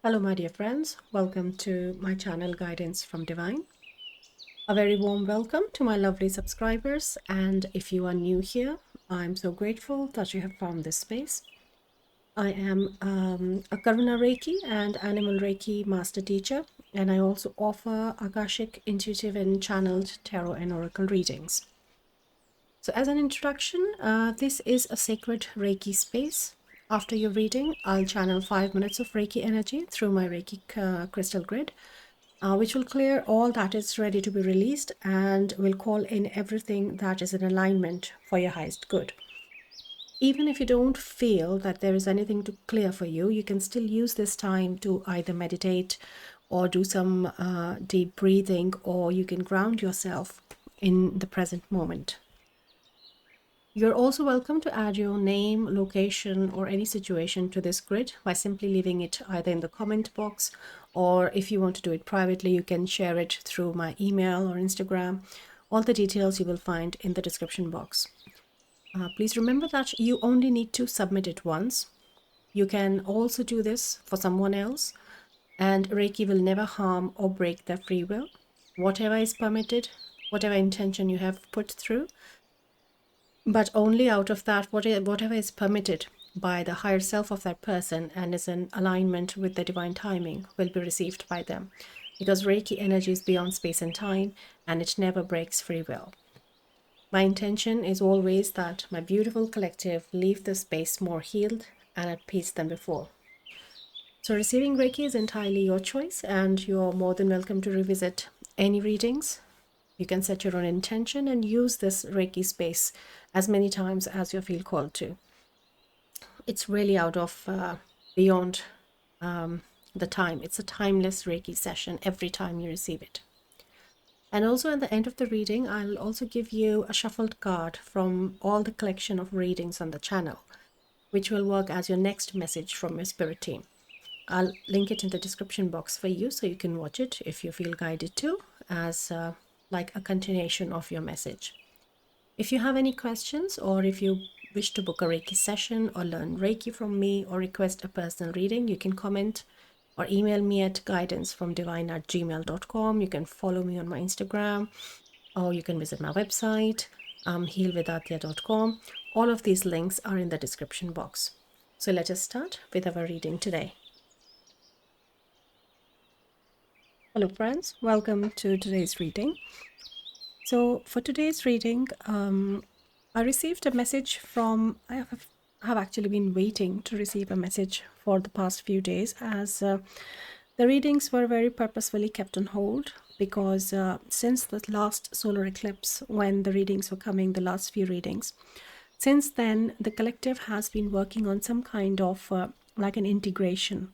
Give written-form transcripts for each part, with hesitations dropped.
Hello, my dear friends. Welcome to my channel Guidance from Divine. A very warm welcome to my lovely subscribers. And if you are new here, I'm so grateful that you have found this space. I am a Karuna Reiki and Animal Reiki master teacher, and I also offer Akashic, intuitive, and channeled tarot and oracle readings. So as an introduction, this is a sacred Reiki space. After your reading, I'll channel 5 minutes of Reiki energy through my Reiki crystal grid, which will clear all that is ready to be released and will call in everything that is in alignment for your highest good. Even if you don't feel that there is anything to clear for you, you can still use this time to either meditate or do some deep breathing, or you can ground yourself in the present moment. You're also welcome to add your name, location, or any situation to this grid by simply leaving it either in the comment box, or if you want to do it privately, you can share it through my email or Instagram. All the details you will find in the description box. Please remember that you only need to submit it once. You can also do this for someone else, and Reiki will never harm or break their free will. Whatever is permitted, whatever intention you have put through, but only out of that, whatever is permitted by the higher self of that person and is in alignment with the divine timing will be received by them, because Reiki energy is beyond space and time, and it never breaks free will. My intention is always that my beautiful collective leave the space more healed and at peace than before. So receiving Reiki is entirely your choice, and you're more than welcome to revisit any readings. You can set your own intention and use this Reiki space as many times as you feel called to. It's really out of beyond the time. It's a timeless Reiki session every time you receive it. And also at the end of the reading, I'll also give you a shuffled card from all the collection of readings on the channel, which will work as your next message from your spirit team. I'll link it in the description box for you so you can watch it if you feel guided to, as like a continuation of your message. If you have any questions, or if you wish to book a Reiki session or learn Reiki from me or request a personal reading, you can comment or email me at guidancefromdivine@gmail.com. You can follow me on my Instagram, or you can visit my website, healwithatia.com. All of these links are in the description box. So let us start with our reading today. Hello friends, welcome to today's reading. So for today's reading, I received a message from, I have actually been waiting to receive a message for the past few days, as the readings were very purposefully kept on hold, because since the last solar eclipse, when the readings were coming, the last few readings, since then the collective has been working on some kind of like an integration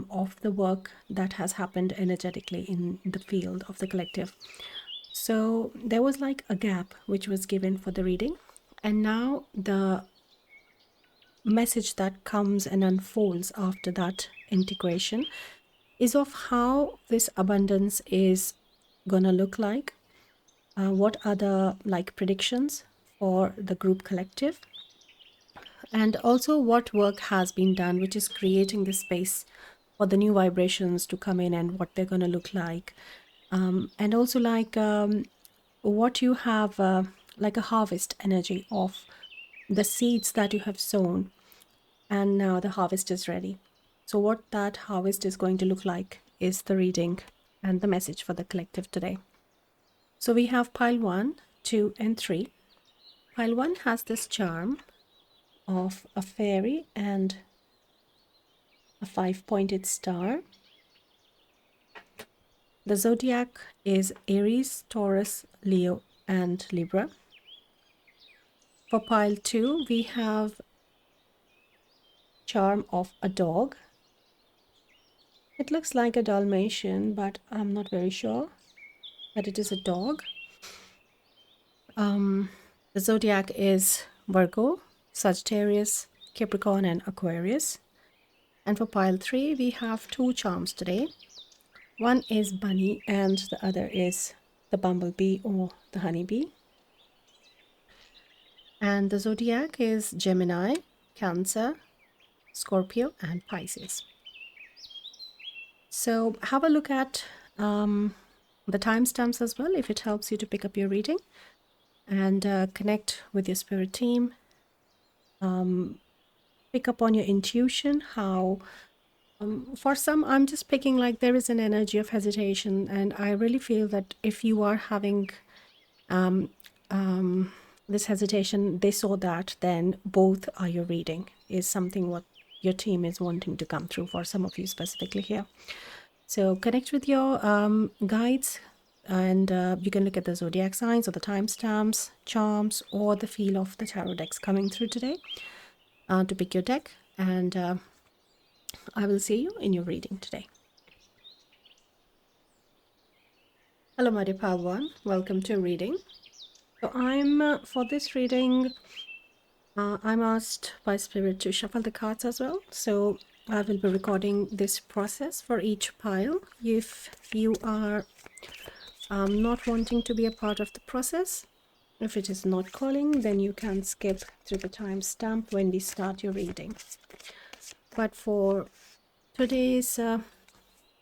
of the work that has happened energetically in the field of the collective. So there was like a gap which was given for the reading, and now the message that comes and unfolds after that integration is of how this abundance is gonna look like, what are the like predictions for the group collective, and also what work has been done which is creating the space for the new vibrations to come in and what they're going to look like, and also like what you have like a harvest energy of the seeds that you have sown, and now the harvest is ready. So what that harvest is going to look like is the reading and the message for the collective today. So we have pile 1, 2, and 3. Pile 1 has this charm of a fairy and a 5-pointed star. The zodiac is Aries, Taurus, Leo, and Libra. For pile 2, we have charm of a dog. It looks like a Dalmatian, but I'm not very sure that it is a dog. The zodiac is Virgo, Sagittarius, Capricorn, and Aquarius. And for pile 3, we have 2 charms today. One is bunny and the other is the bumblebee or the honeybee. And the zodiac is Gemini, Cancer, Scorpio, and Pisces. So have a look at the timestamps as well, if it helps you to pick up your reading and connect with your spirit team. Pick up on your intuition, how for some, I'm just picking like there is an energy of hesitation, and I really feel that if you are having um, this hesitation, this or that, then both are your reading, is something what your team is wanting to come through for some of you specifically here. So connect with your guides, and you can look at the zodiac signs or the timestamps, charms, or the feel of the tarot decks coming through today to pick your deck. And I will see you in your reading today. Hello, my dear Palwan. Welcome to reading. So I'm for this reading, I'm asked by Spirit to shuffle the cards as well. So I will be recording this process for each pile. If you are not wanting to be a part of the process, if it is not calling, then you can skip through the timestamp when we start your reading. But for today's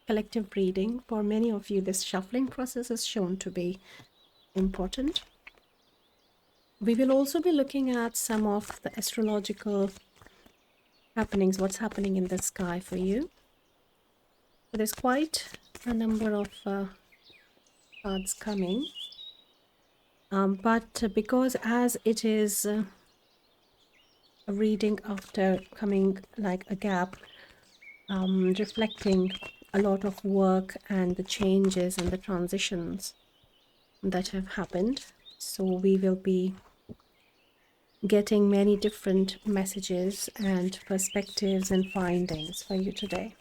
collective reading, for many of you, this shuffling process is shown to be important. We will also be looking at some of the astrological happenings, what's happening in the sky for you. So there's quite a number of cards coming. But because as it is a reading after coming like a gap, reflecting a lot of work and the changes and the transitions that have happened. So we will be getting many different messages and perspectives and findings for you today.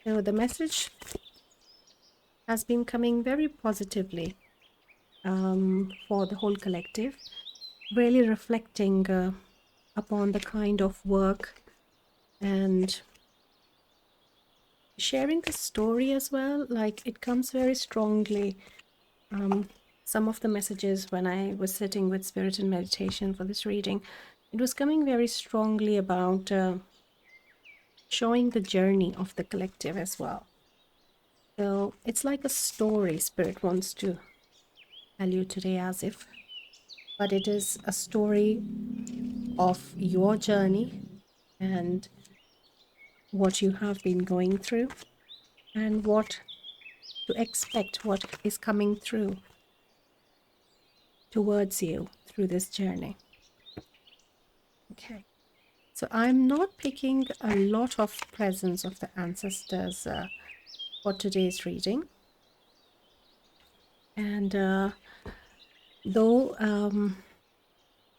So the message has been coming very positively for the whole collective, really reflecting upon the kind of work and sharing the story as well. Like it comes very strongly. Some of the messages when I was sitting with Spirit in meditation for this reading, it was coming very strongly about showing the journey of the collective as well. So it's like a story Spirit wants to tell you today, as if, but it is a story of your journey and what you have been going through and what to expect, what is coming through towards you through this journey. Okay, so I'm not picking a lot of presence of the ancestors for today's reading, and though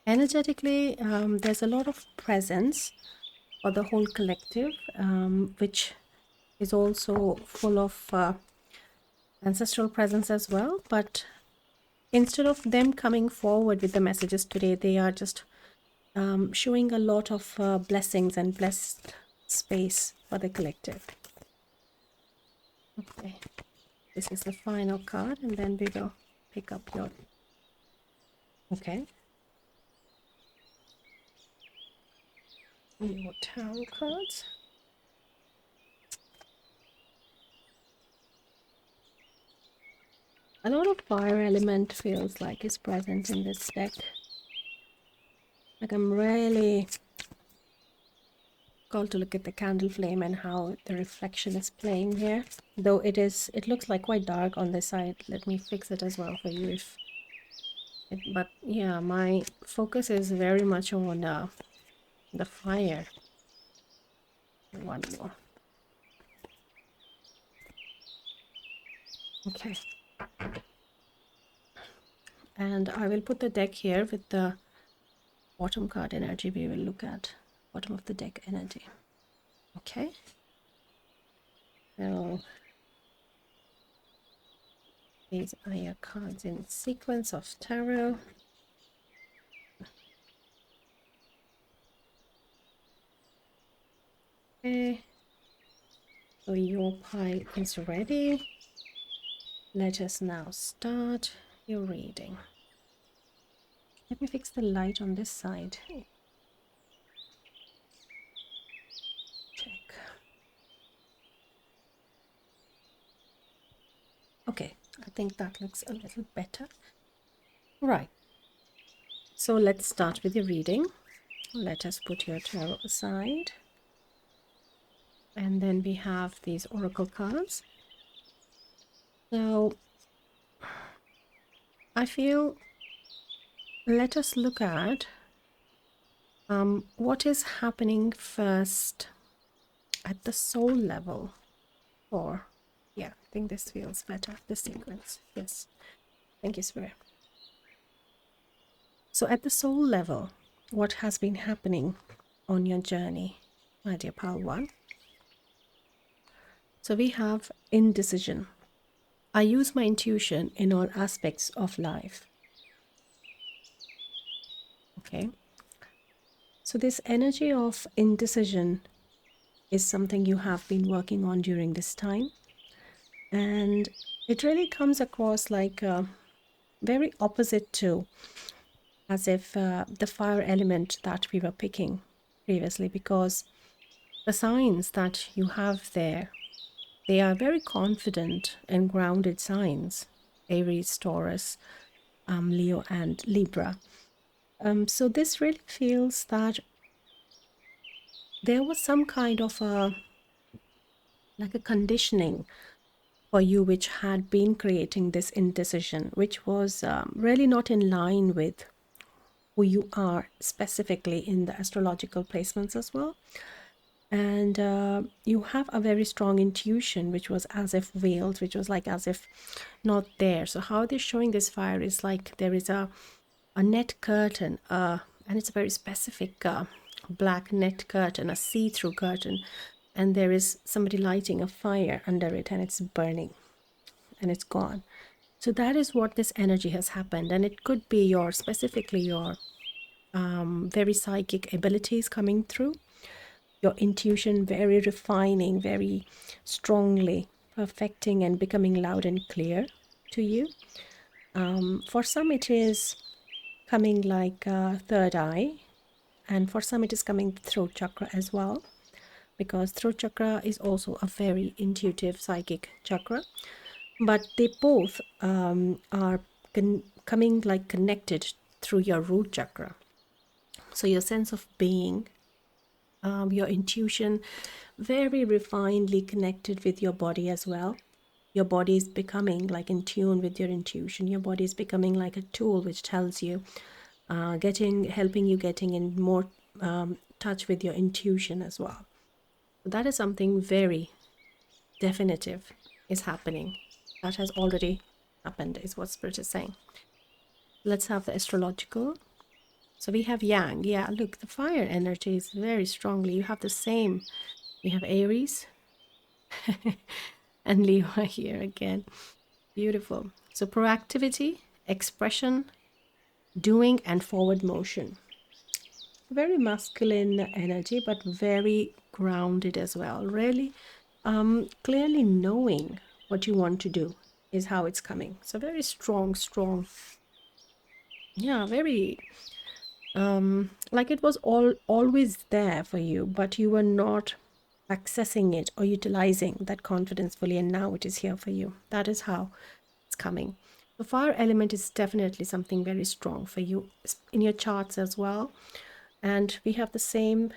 energetically there's a lot of presence for the whole collective, which is also full of ancestral presence as well, but instead of them coming forward with the messages today, they are just showing a lot of blessings and blessed space for the collective. Okay, this is the final card, and then we will pick up your... Okay. Your tarot cards. A lot of fire element feels like is present in this deck. Like I'm really called to look at the candle flame and how the reflection is playing here. Though it looks like quite dark on this side. Let me fix it as well for you if but yeah, my focus is very much on the fire. One more. Okay. And I will put the deck here with the bottom card energy. We will look at bottom of the deck energy. Okay. So these are your cards in sequence of tarot. Okay. So your pile is ready. Let us now start your reading. Let me fix the light on this side. Check. Okay, I think that looks a little better. Right, so let's start with your reading. Let us put your tarot aside. And then we have these oracle cards. So I feel, let us look at what is happening first at the soul level. Or, yeah, I think this feels better, the sequence. Yes, thank you, Spirit. So at the soul level, what has been happening on your journey, my dear pal one? So we have indecision. I use my intuition in all aspects of life. Okay. So this energy of indecision is something you have been working on during this time. And it really comes across like very opposite to, as if the fire element that we were picking previously, because the signs that you have there, they are very confident and grounded signs: Aries, Taurus, Leo, and Libra. So this really feels that there was some kind of like a conditioning for you which had been creating this indecision, which was really not in line with who you are specifically in the astrological placements as well. And you have a very strong intuition, which was as if veiled, which was like as if not there. So how they're showing this fire is like there is a net curtain, and it's a very specific black net curtain, a see-through curtain, and there is somebody lighting a fire under it, and it's burning and it's gone. So that is what this energy has happened. And it could be your, specifically your very psychic abilities coming through, your intuition very refining, very strongly perfecting and becoming loud and clear to you. For some it is coming like third eye, and for some it is coming throat chakra as well, because throat chakra is also a very intuitive psychic chakra. But they both are coming like connected through your root chakra. So your sense of being, your intuition, very refinedly connected with your body as well. Your body is becoming like in tune with your intuition. Your body is becoming like a tool which tells you, helping you getting in more touch with your intuition as well. That is something very definitive is happening. That has already happened, is what Spirit is saying. Let's have the astrological. So we have Yang. Yeah, look, the fire energy is very strongly. You have the same. We have Aries and Leo here again. Beautiful. So proactivity, expression, doing, and forward motion. Very masculine energy, but very grounded as well. Really clearly knowing what you want to do is how it's coming. So very strong. Yeah, very like it was always there for you, but you were not accessing it or utilizing that confidence fully, and now it is here for you. That is how it's coming. The fire element is definitely something very strong for you in your charts as well. And we have the same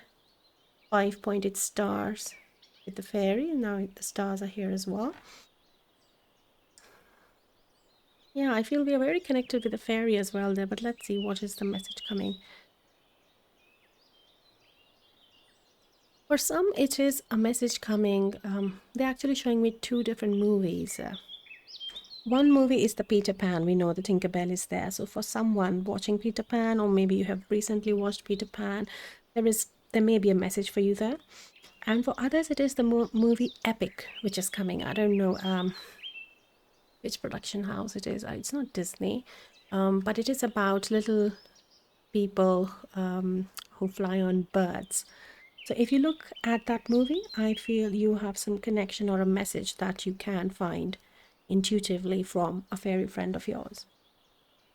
5-pointed stars with the fairy. Now the stars are here as well. Yeah, I feel we are very connected with the fairy as well there, but let's see what is the message coming. For some, it is a message coming. They're actually showing me two different movies. One movie is the Peter Pan. We know the Tinkerbell is there. So for someone watching Peter Pan, or maybe you have recently watched Peter Pan, there may be a message for you there. And for others, it is the movie Epic, which is coming. I don't know which production house it is. It's not Disney, but it is about little people who fly on birds. So if you look at that movie, I feel you have some connection or a message that you can find intuitively from a fairy friend of yours.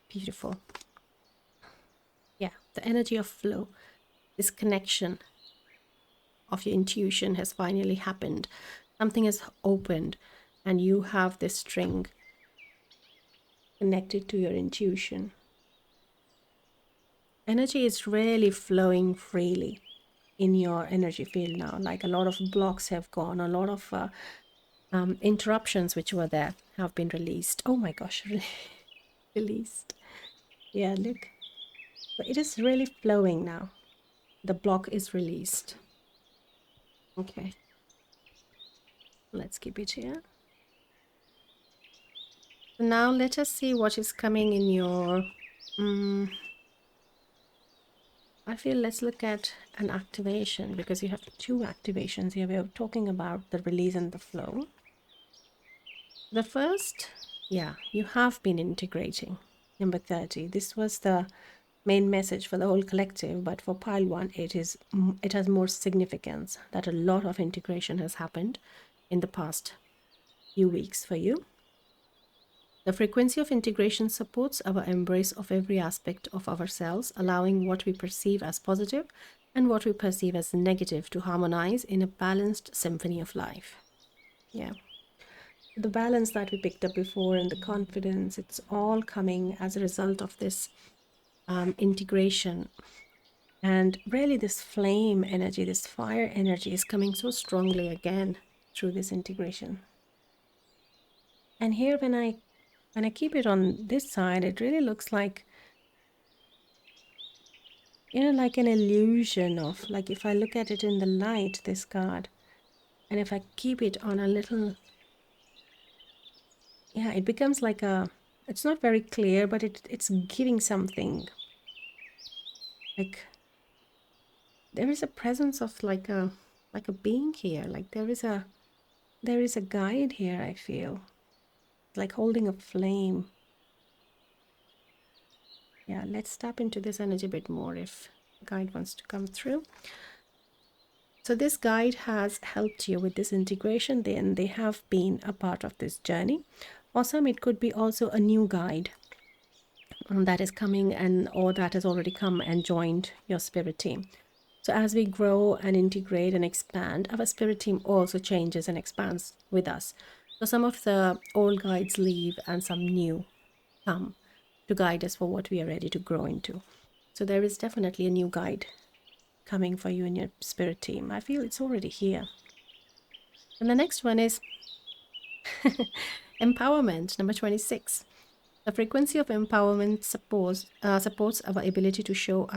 Beautiful. Yeah, the energy of flow, this connection of your intuition has finally happened. Something has opened and you have this string connected to your intuition. Energy is really flowing freely in your energy field now. Like a lot of blocks have gone, a lot of interruptions which were there have been released. Oh my gosh, released. Yeah, look. But it is really flowing now. The block is released. Okay. Let's keep it here. So now let us see what is coming in your... I feel let's look at an activation, because you have two activations here. We are talking about the release and the flow. The first, yeah, you have been integrating. Number 30. This was the main message for the whole collective, but for pile 1 it has more significance that a lot of integration has happened in the past few weeks for you. The frequency of integration supports our embrace of every aspect of ourselves, allowing what we perceive as positive and what we perceive as negative to harmonize in a balanced symphony of life. Yeah. The balance that we picked up before and the confidence, it's all coming as a result of this integration. And really this flame energy, this fire energy is coming so strongly again through this integration. And here when I keep it on this side, it really looks like, you know, like an illusion of, like if I look at it in the light, this card, and if I keep it on a little, yeah, it becomes like a, it's not very clear, but it's giving something. Like there is a presence of like a being here. Like there is a guide here, I feel. Like holding a flame. Yeah, let's tap into this energy a bit more if the guide wants to come through. So this guide has helped you with this integration, then they have been a part of this journey. For some, it could be also a new guide that is coming and or that has already come and joined your spirit team. So as we grow and integrate and expand, our spirit team also changes and expands with us. So some of the old guides leave and some new come to guide us for what we are ready to grow into. So there is definitely a new guide coming for you in your spirit team. I feel it's already here. And the next one is empowerment, number 26. The frequency of empowerment supports our ability to show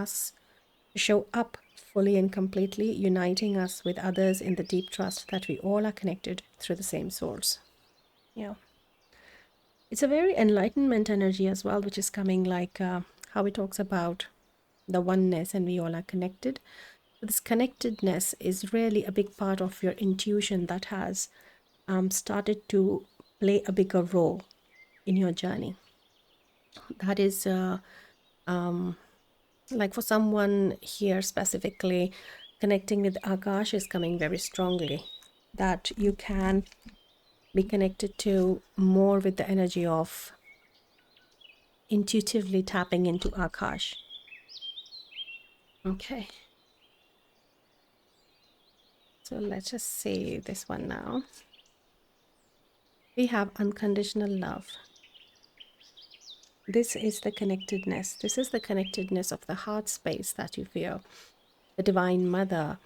up fully and completely, uniting us with others in the deep trust that we all are connected through the same source. Yeah. It's a very enlightenment energy as well, which is coming, like how it talks about the oneness and we all are connected. This connectedness is really a big part of your intuition that has started to play a bigger role in your journey. That is like for someone here specifically, connecting with Akash is coming very strongly, that you can be connected to more with the energy of intuitively tapping into Akash. Okay. So let's just see this one now. We have unconditional love. This is the connectedness. This is the connectedness of the heart space that you feel. The Divine Mother,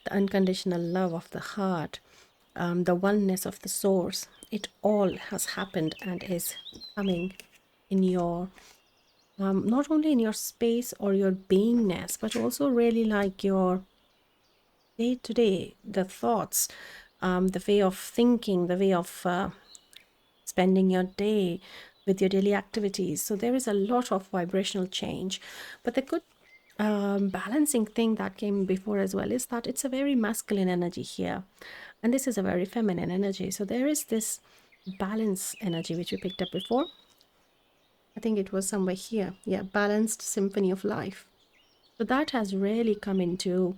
the unconditional love of the heart, the oneness of the source. It all has happened and is coming in your, not only in your space or your beingness, but also really like your day-to-day, the thoughts, the way of thinking, the way of spending your day with your daily activities. So there is a lot of vibrational change. But the good balancing thing that came before as well is that it's a very masculine energy here. And this is a very feminine energy. So there is this balance energy which we picked up before. I think it was somewhere here. Yeah, balanced symphony of life. So that has really come into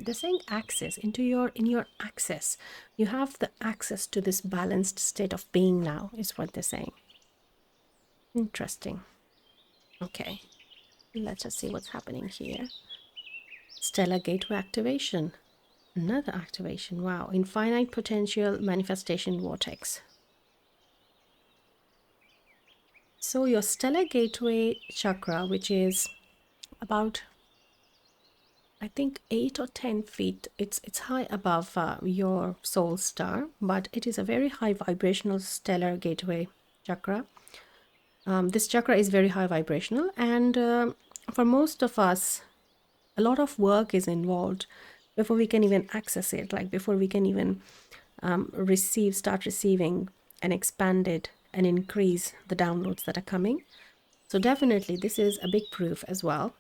they're saying access into in your access. You have the access to this balanced state of being now, is what they're saying. Interesting. Okay, let us see what's happening here. Stellar gateway activation. Another activation. Wow. Infinite potential manifestation vortex. So your stellar gateway chakra, which is about, I think, 8 or 10 feet, it's high above your soul star, but it is a very high vibrational stellar gateway chakra. This chakra is very high vibrational, and for most of us, a lot of work is involved before we can even access it, like before we can even start receiving and expand it and increase the downloads that are coming. So definitely this is a big proof as well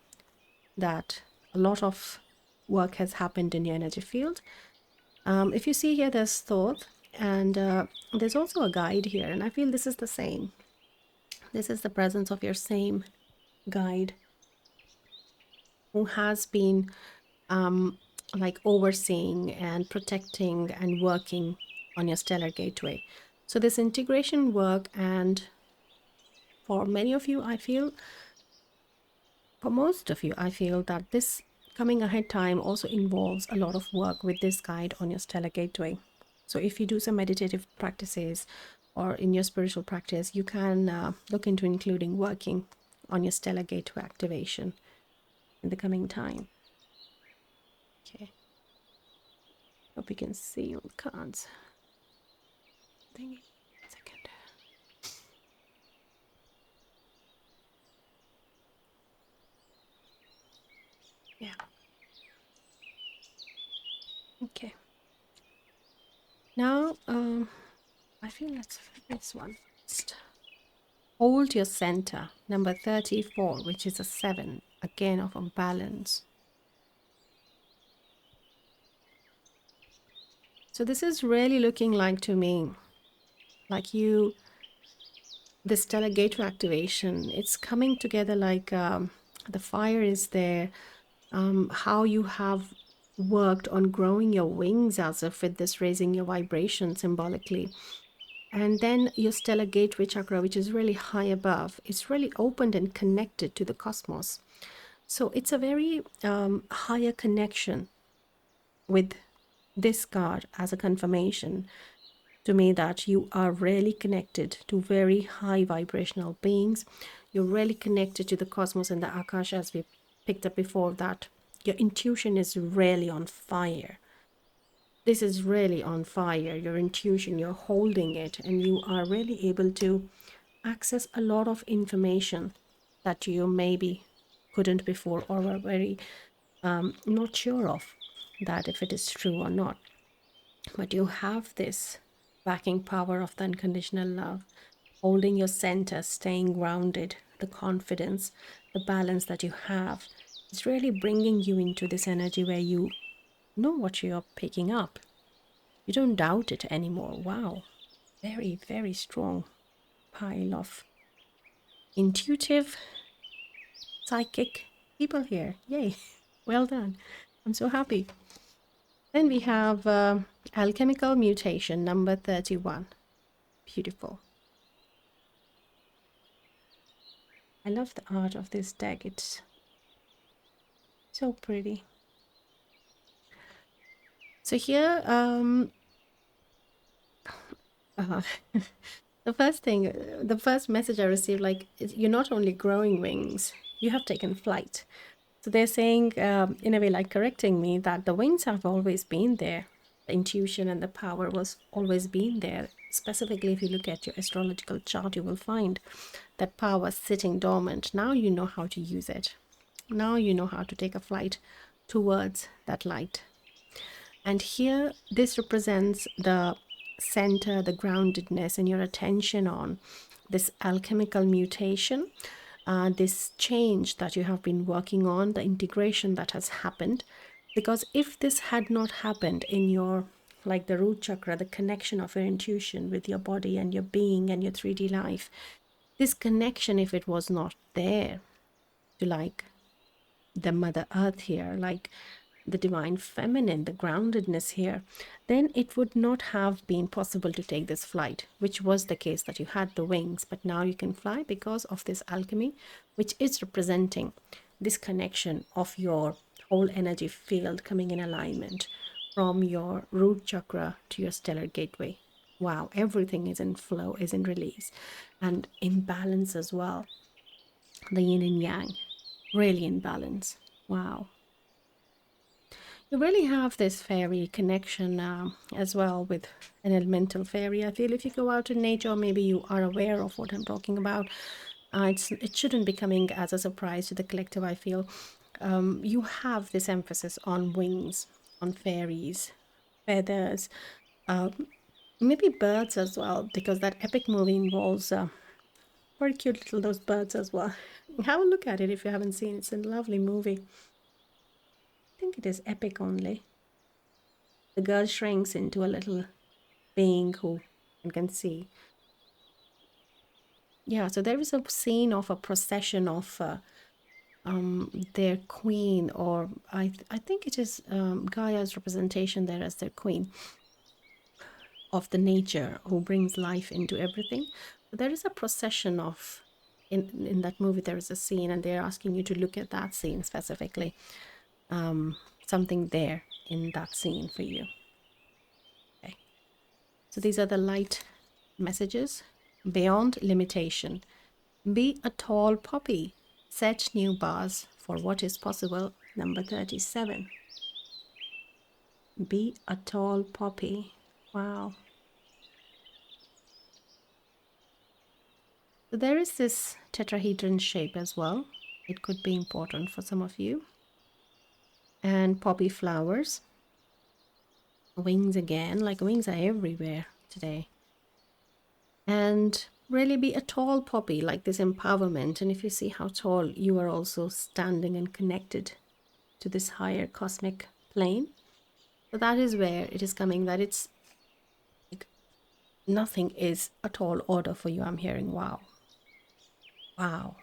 that a lot of work has happened in your energy field. If you see here, there's thought, and there's also a guide here, and I feel this is the same. This is the presence of your same guide who has been like overseeing and protecting and working on your stellar gateway. So this integration work, and for many of you, I feel, for most of you, I feel that this coming ahead time also involves a lot of work with this guide on your stellar gateway. So if you do some meditative practices or in your spiritual practice, you can look into including working on your stellar gateway activation in the coming time. Okay. Hope you can see all the cards. Thingy. Second. Yeah. Okay. Now, I feel let's flip this one first. Hold your center, number 34, which is a 7, again of a balance. So this is really looking like to me, like you, the stellar gateway activation, it's coming together like the fire is there, how you have worked on growing your wings as if with this raising your vibration symbolically. And then your stellar gateway chakra, which is really high above, it's really opened and connected to the cosmos. So it's a very higher connection with this card as a confirmation to me that you are really connected to very high vibrational beings. You're really connected to the cosmos and the Akash, as we picked up before, that your intuition is really on fire. This is really on fire. Your intuition, you're holding it, and you are really able to access a lot of information that you maybe couldn't before, or were very not sure of that if it is true or not. But you have this backing power of the unconditional love, holding your center, staying grounded, the confidence, the balance that you have. It's really bringing you into this energy where you know what you're picking up. You don't doubt it anymore. Wow. Very, very strong pile of intuitive, psychic people here. Yay. Well done. I'm so happy. Then we have alchemical mutation, number 31. Beautiful. I love the art of this deck. It's so pretty. So here, the first message I received, like, you're not only growing wings, you have taken flight. So they're saying, in a way, like correcting me, that the wings have always been there. The intuition and the power was always been there. Specifically, if you look at your astrological chart, you will find that power sitting dormant. Now you know how to use it. Now you know how to take a flight towards that light. And here, this represents the center, the groundedness, and your attention on this alchemical mutation, this change that you have been working on, the integration that has happened. Because if this had not happened in your, like the root chakra, the connection of your intuition with your body and your being and your 3D life, this connection, if it was not there to like the Mother Earth here, like the divine feminine, the groundedness here, then it would not have been possible to take this flight, which was the case that you had the wings, but now you can fly because of this alchemy, which is representing this connection of your whole energy field coming in alignment from your root chakra to your stellar gateway. Wow, everything is in flow, is in release, and in balance as well. The yin and yang, really in balance. Wow. You really have this fairy connection as well with an elemental fairy. I feel if you go out in nature, maybe you are aware of what I'm talking about. It shouldn't be coming as a surprise to the collective, I feel. You have this emphasis on wings, on fairies, feathers, maybe birds as well, because that epic movie involves very cute little those birds as well. Have a look at it if you haven't seen it. It's a lovely movie. I think it is epic only. The girl shrinks into a little being who you can see. Yeah, so there is a scene of a procession of their queen, or I think it is Gaia's representation there as their queen of the nature who brings life into everything. But there is a procession of in that movie. There is a scene, and they're asking you to look at that scene specifically. Something there in that scene for you. Okay. So these are the light messages. Beyond limitation. Be a tall poppy. Set new bars for what is possible. Number 37. Be a tall poppy. Wow. So there is this tetrahedron shape as well. It could be important for some of you. And poppy flowers. Wings again, like wings are everywhere today. And really be a tall poppy, like this empowerment. And if you see how tall, you are also standing and connected to this higher cosmic plane. So that is where it is coming, that it's like nothing is a tall order for you. I'm hearing wow. Wow.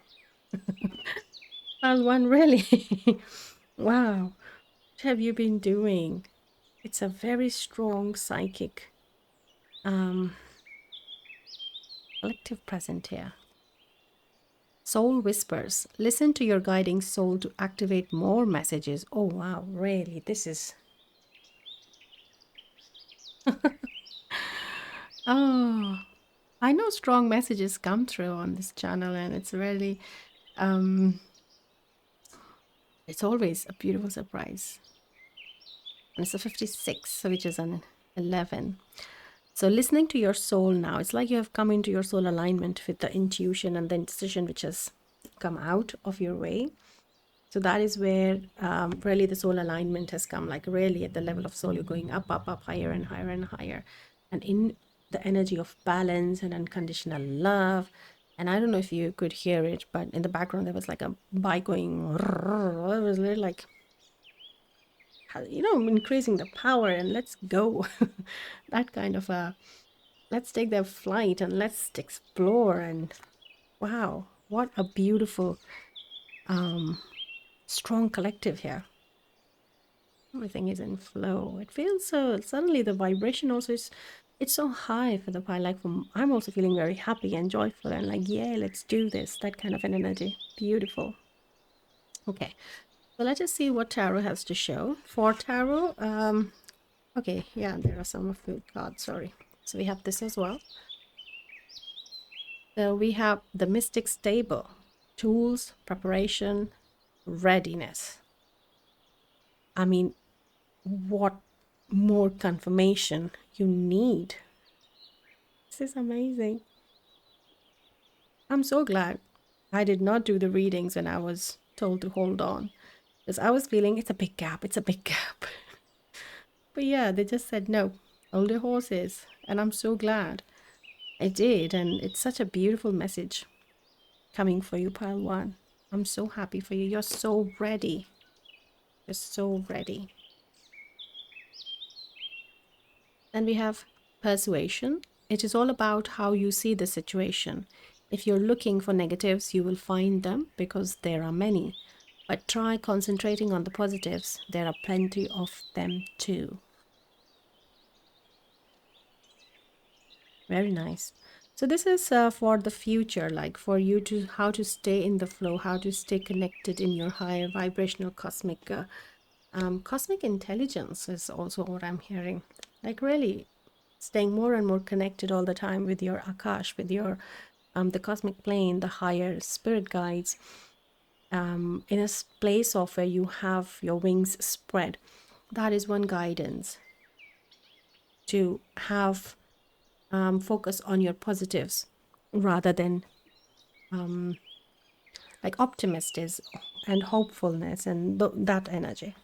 Well, one really. Wow. What have you been doing? It's a very strong psychic collective present here. Soul whispers. Listen to your guiding soul to activate more messages. Oh, wow. Really? This is... Oh, I know strong messages come through on this channel, and it's really... it's always a beautiful surprise. And it's a 56, which is an 11. So listening to your soul now, it's like you have come into your soul alignment with the intuition and the indecision which has come out of your way. So that is where really the soul alignment has come, like really at the level of soul, you're going up, up, up, higher and higher and higher. And in the energy of balance and unconditional love. And I don't know if you could hear it, but in the background, there was like a bike going, it was really like, you know, increasing the power and let's go. That kind of a, let's take the flight and let's explore. And wow, what a beautiful, strong collective here. Everything is in flow. It feels so, suddenly the vibration also is, it's so high for the pie. Like I'm also feeling very happy and joyful and like, yeah, let's do this. That kind of an energy. Beautiful. Okay. So let's just see what tarot has to show. For tarot, okay, yeah, there are some of the cards, sorry. So we have this as well. So we have the Mystic Stable, tools, preparation, readiness. I mean, what more confirmation you need? This is amazing. I'm so glad I did not do the readings when I was told to hold on, because I was feeling it's a big gap, it's a big gap. But yeah, they just said no, hold your horses, and I'm so glad I did. And it's such a beautiful message coming for you, pile one. I'm so happy for you. You're so ready. You're so ready. Then we have persuasion. It is all about how you see the situation. If you're looking for negatives, you will find them because there are many. But try concentrating on the positives. There are plenty of them too. Very nice. So this is for the future, like for you to how to stay in the flow, how to stay connected in your higher vibrational cosmic intelligence is also what I'm hearing. Like really staying more and more connected all the time with your Akash, with your the cosmic plane, the higher spirit guides, in a place of where you have your wings spread. That is one guidance, to have focus on your positives rather than like optimist is and hopefulness and that energy.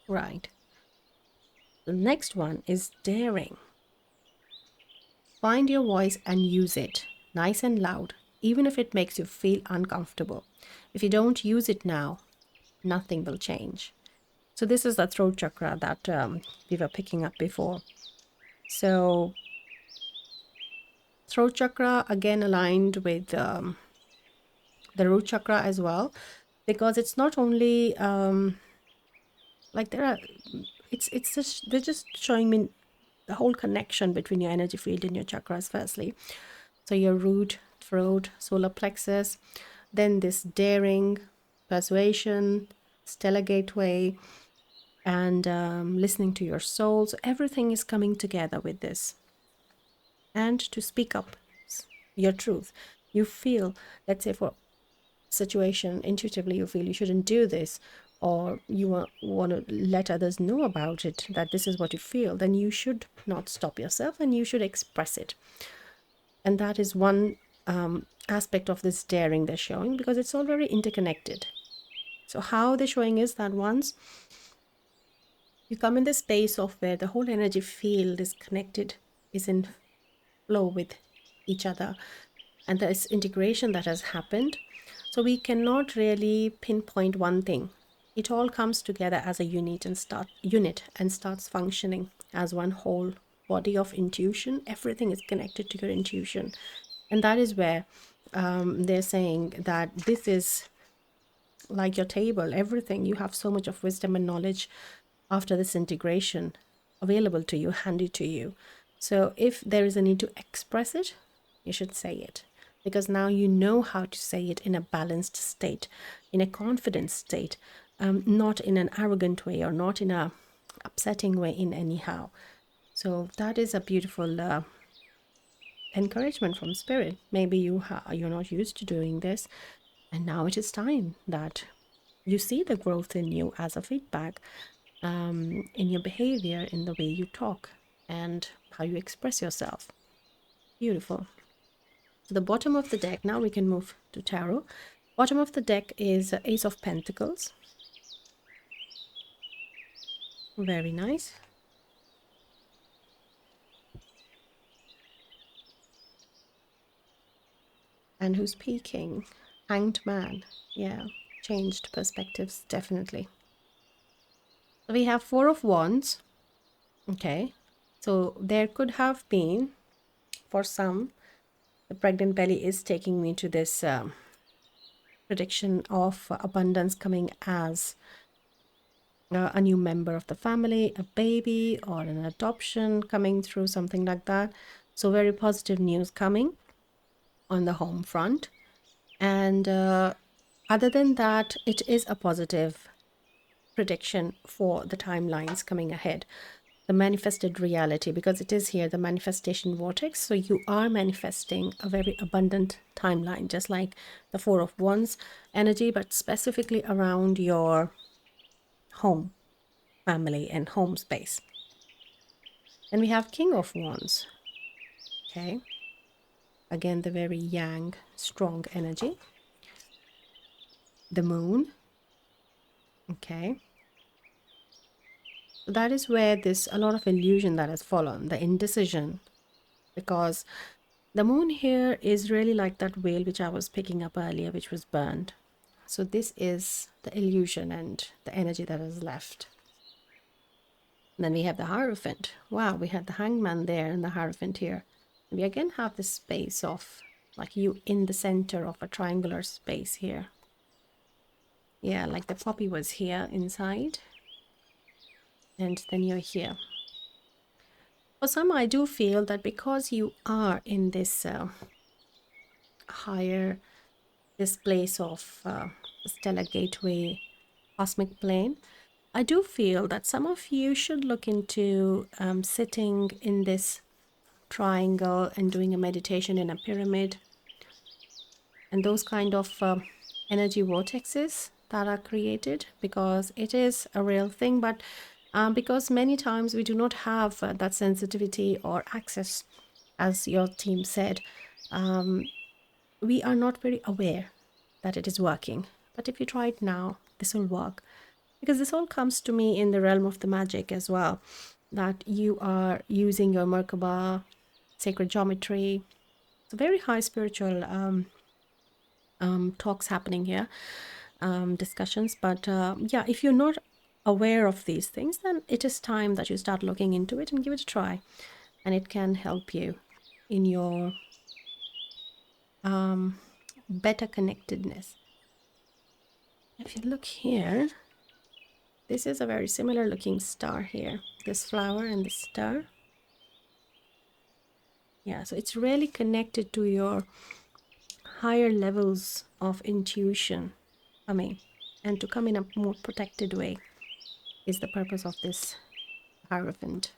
Right. The next one is daring. Find your voice and use it, nice and loud, even if it makes you feel uncomfortable. If you don't use it now, nothing will change. So this is the throat chakra that we were picking up before. So throat chakra again aligned with the root chakra as well, because it's not only like there are, it's just, they're just showing me the whole connection between your energy field and your chakras firstly. So your root, throat, solar plexus, then this daring, persuasion, stellar gateway, and listening to your soul. So everything is coming together with this. And to speak up your truth. You feel, let's say for situation, intuitively you feel you shouldn't do this, or you want to let others know about it, that this is what you feel, then you should not stop yourself and you should express it. And that is one aspect of this daring they're showing, because it's all very interconnected. So how they're showing is that once you come in the space of where the whole energy field is connected, is in flow with each other, and there is integration that has happened, so we cannot really pinpoint one thing. It all comes together as a unit and starts functioning as one whole body of intuition. Everything is connected to your intuition, and that is where they're saying that this is like your table. Everything, you have so much of wisdom and knowledge after this integration available to you, handed to you. So if there is a need to express it, you should say it, because now you know how to say it in a balanced state, in a confident state, not in an arrogant way or not in a upsetting way in anyhow. So that is a beautiful encouragement from spirit. Maybe you're not used to doing this, and now it is time that you see the growth in you as a feedback, in your behavior, in the way you talk and how you express yourself. Beautiful. So the bottom of the deck, now we can move to tarot. Bottom of the deck is Ace of Pentacles. Very nice. And who's peeking? Hanged Man. Yeah, changed perspectives, definitely. So we have Four of Wands. Okay, so there could have been, for some, the pregnant belly is taking me to this prediction of abundance coming as a new member of the family, a baby, or an adoption coming through, something like that. So very positive news coming on the home front. And other than that, it is a positive prediction for the timelines coming ahead. The manifested reality, because it is here, the manifestation vortex. So you are manifesting a very abundant timeline, just like the Four of Wands energy, but specifically around your home, family, and home space. And we have King of Wands. Okay. Again, the very yang, strong energy. The Moon. Okay. That is where this, a lot of illusion that has fallen, the indecision, because the Moon here is really like that whale which I was picking up earlier, which was burned. So this is the illusion and the energy that is left. And then we have the Hierophant. Wow, we had the Hangman there and the Hierophant here. We again have this space of like you in the center of a triangular space here. Yeah, like the poppy was here inside. And then you're here. For some, I do feel that because you are in this higher, this place of stellar gateway, cosmic plane, I do feel that some of you should look into sitting in this triangle and doing a meditation in a pyramid, and those kind of energy vortexes that are created, because it is a real thing. But because many times we do not have that sensitivity or access, as your team said, we are not very aware that it is working. But if you try it now, this will work, because this all comes to me in the realm of the magic as well, that you are using your Merkaba, sacred geometry. It's a very high spiritual talks happening here, discussions. But yeah, if you're not aware of these things, then it is time that you start looking into it and give it a try, and it can help you in your better connectedness. If you look here, this is a very similar looking star here, this flower and this star. Yeah, so it's really connected to your higher levels of intuition coming, and to come in a more protected way is the purpose of this Hierophant.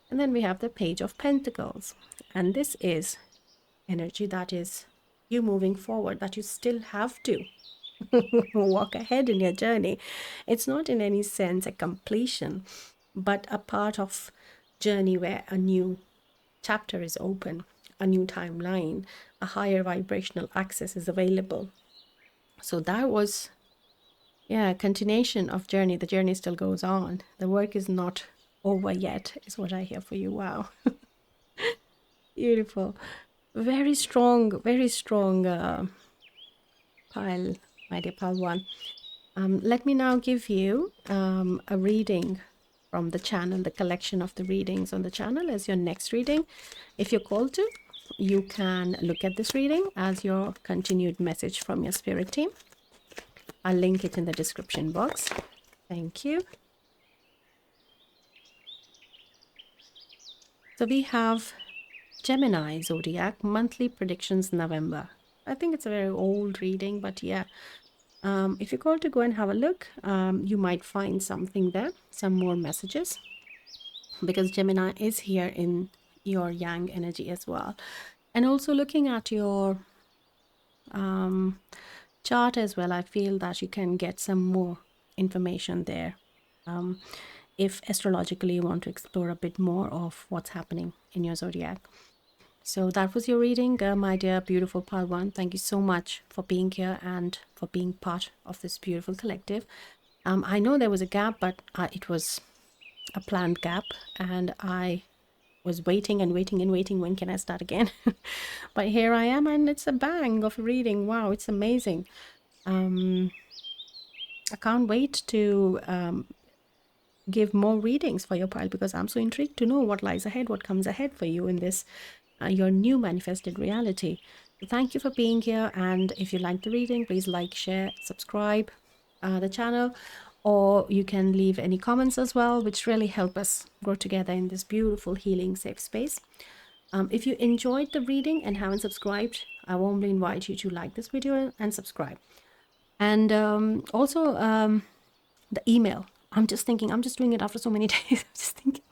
And then we have the Page of Pentacles, and this is energy that is you moving forward, that you still have to walk ahead in your journey. It's not in any sense a completion, but a part of journey where a new chapter is open, a new timeline, a higher vibrational access is available. So that was, yeah, continuation of journey. The journey still goes on. The work is not over yet, is what I hear for you. Wow. Beautiful. Very strong pile, my dear pile one. Let me now give you a reading from the channel, the collection of the readings on the channel as your next reading. If you're called to, you can look at this reading as your continued message from your spirit team. I'll link it in the description box. Thank you. So we have Gemini Zodiac Monthly Predictions November. I think it's a very old reading, but yeah. If you're called to go and have a look, you might find something there, some more messages, because Gemini is here in your yang energy as well. And also looking at your chart as well, I feel that you can get some more information there. If astrologically you want to explore a bit more of what's happening in your zodiac. So that was your reading, my dear beautiful pile one. Thank you so much for being here and for being part of this beautiful collective. I know there was a gap, but it was a planned gap, and I was waiting and waiting and waiting. When can I start again? But here I am, and it's a bang of a reading. Wow, it's amazing. I can't wait to give more readings for your pile, because I'm so intrigued to know what lies ahead, what comes ahead for you in this your new manifested reality. So thank you for being here, and if you like the reading, please like, share, subscribe the channel, or you can leave any comments as well, which really help us grow together in this beautiful healing safe space. If you enjoyed the reading and haven't subscribed, I warmly invite you to like this video and subscribe. And also the email, I'm just doing it after so many days. I'm just thinking,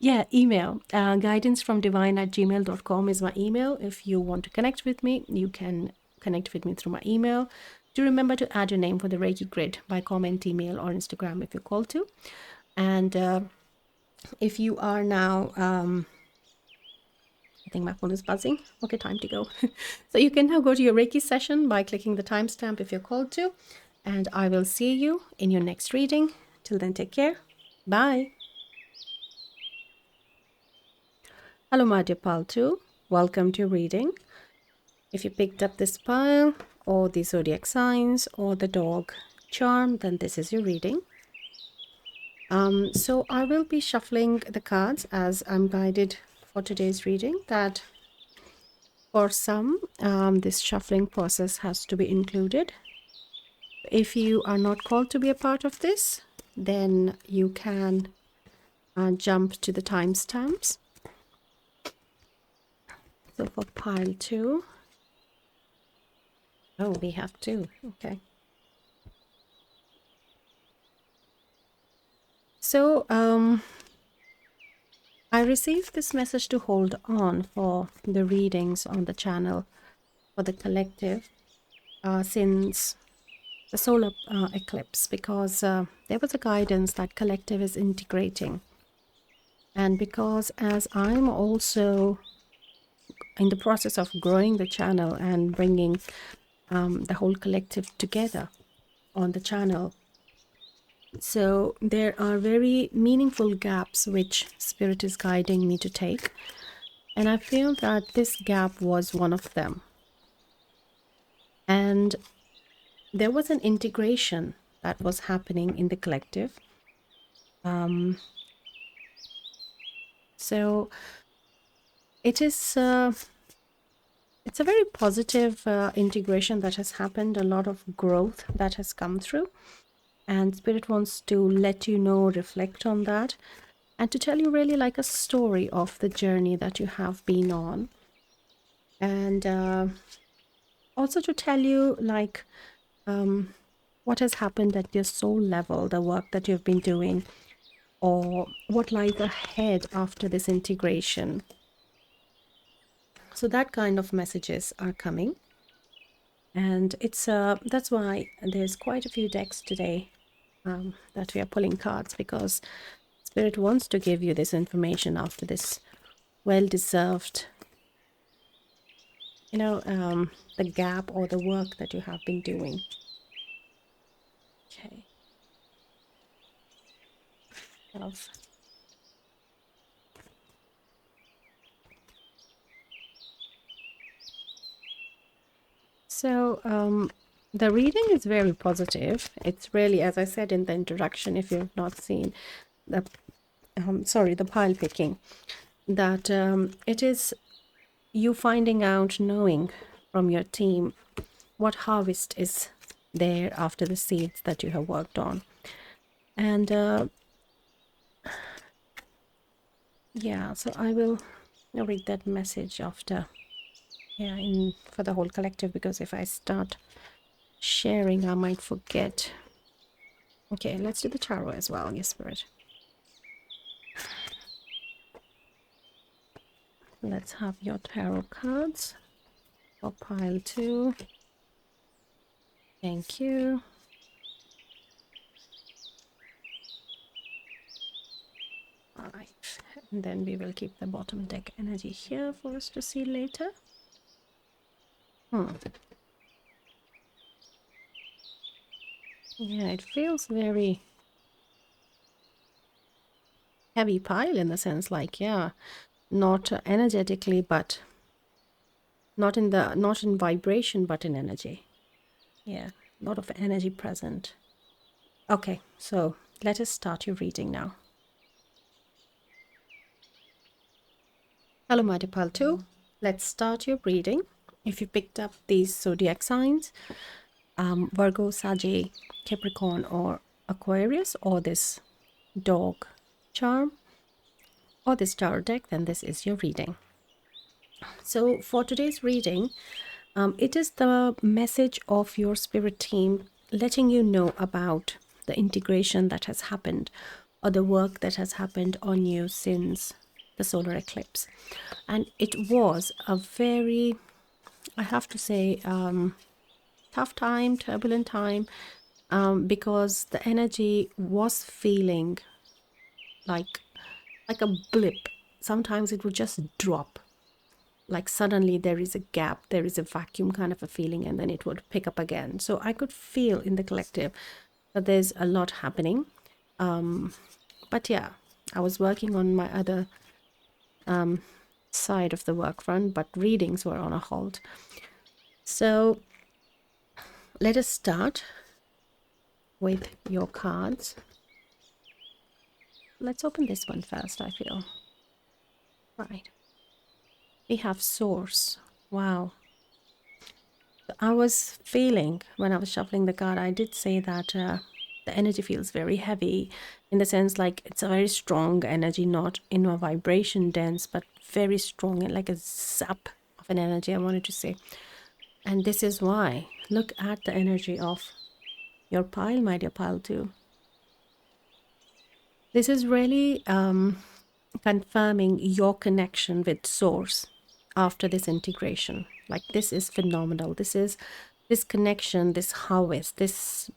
yeah, email, guidancefromdivine@gmail.com is my email. If you want to connect with me, you can connect with me through my email. Do remember to add your name for the Reiki grid by comment, email, or Instagram if you're called to. And if you are now, I think my phone is buzzing. Okay, time to go. So you can now go to your Reiki session by clicking the timestamp if you're called to. And I will see you in your next reading. Till then, take care. Bye. Hello, my dear pile 2. Welcome to your reading. If you picked up this pile, or the zodiac signs, or the dog charm, then this is your reading. So I will be shuffling the cards as I'm guided for today's reading, that for some, this shuffling process has to be included. If you are not called to be a part of this, then you can jump to the timestamps. So for pile 2, oh, we have 2. Okay. So I received this message to hold on for the readings on the channel for the collective since the solar eclipse, because there was a guidance that collective is integrating. And because as I'm also in the process of growing the channel and bringing the whole collective together on the channel, so there are very meaningful gaps which Spirit is guiding me to take. And I feel that this gap was one of them. And there was an integration that was happening in the collective. So it is it's a very positive integration that has happened, a lot of growth that has come through. And Spirit wants to let you know, reflect on that, and to tell you really like a story of the journey that you have been on. And also to tell you like what has happened at your soul level, the work that you've been doing, or what lies ahead after this integration. So that kind of messages are coming. And it's that's why there's quite a few decks today that we are pulling cards, because Spirit wants to give you this information after this well-deserved, the gap or the work that you have been doing. Okay. Love. So the reading is very positive. It's really, as I said in the introduction, if you've not seen the the pile picking, that it is you finding out, knowing from your team what harvest is there after the seeds that you have worked on. And yeah, so I will read that message after, for the whole collective, because if I start sharing I might forget. Okay, let's do the tarot as well. Yes, Spirit. Let's have your tarot cards for pile 2. Thank you. All right, and then we will keep the bottom deck energy here for us to see later. Yeah, it feels very heavy pile in the sense like, yeah, not energetically, but not in vibration, but in energy. Yeah, a lot of energy present. Okay, so let us start your reading now. Hello, my dear pile 2. Let's start your reading. If you picked up these zodiac signs, Virgo, Sag, Capricorn, or Aquarius, or this dog charm, or this tarot deck, then this is your reading. So for today's reading, it is the message of your spirit team letting you know about the integration that has happened, or the work that has happened on you since the solar eclipse. And it was a very, I have to say, tough time, turbulent time, because the energy was feeling like a blip. Sometimes it would just drop, like suddenly there is a gap, there is a vacuum kind of a feeling, and then it would pick up again. So I could feel in the collective that there's a lot happening. But yeah, I was working on my other side of the work front, but readings were on a halt. So let us start with your cards. Let's open this one first, I feel. Right. We have source. Wow. I was feeling when I was shuffling the card, I did say that the energy feels very heavy, in the sense like it's a very strong energy, not in a vibration dense, but very strong and like a zap of an energy, I wanted to say. And this is why, look at the energy of your pile, my dear pile 2. This is really confirming your connection with source after this integration. Like, this is phenomenal. This connection, this harvest, this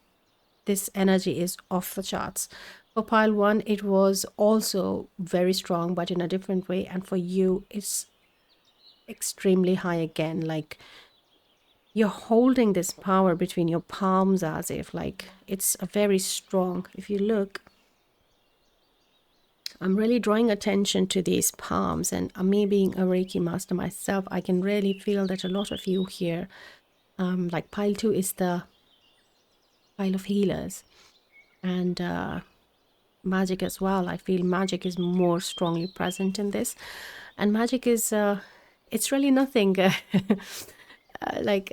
energy is off the charts. For pile one, it was also very strong, but in a different way. And for you, it's extremely high again. Like, you're holding this power between your palms, as if like it's a very strong. If you look, I'm really drawing attention to these palms, and me being a Reiki master myself, I can really feel that a lot of you here, like pile two is the pile of healers, and magic as well. I feel magic is more strongly present in this, and magic is it's really nothing like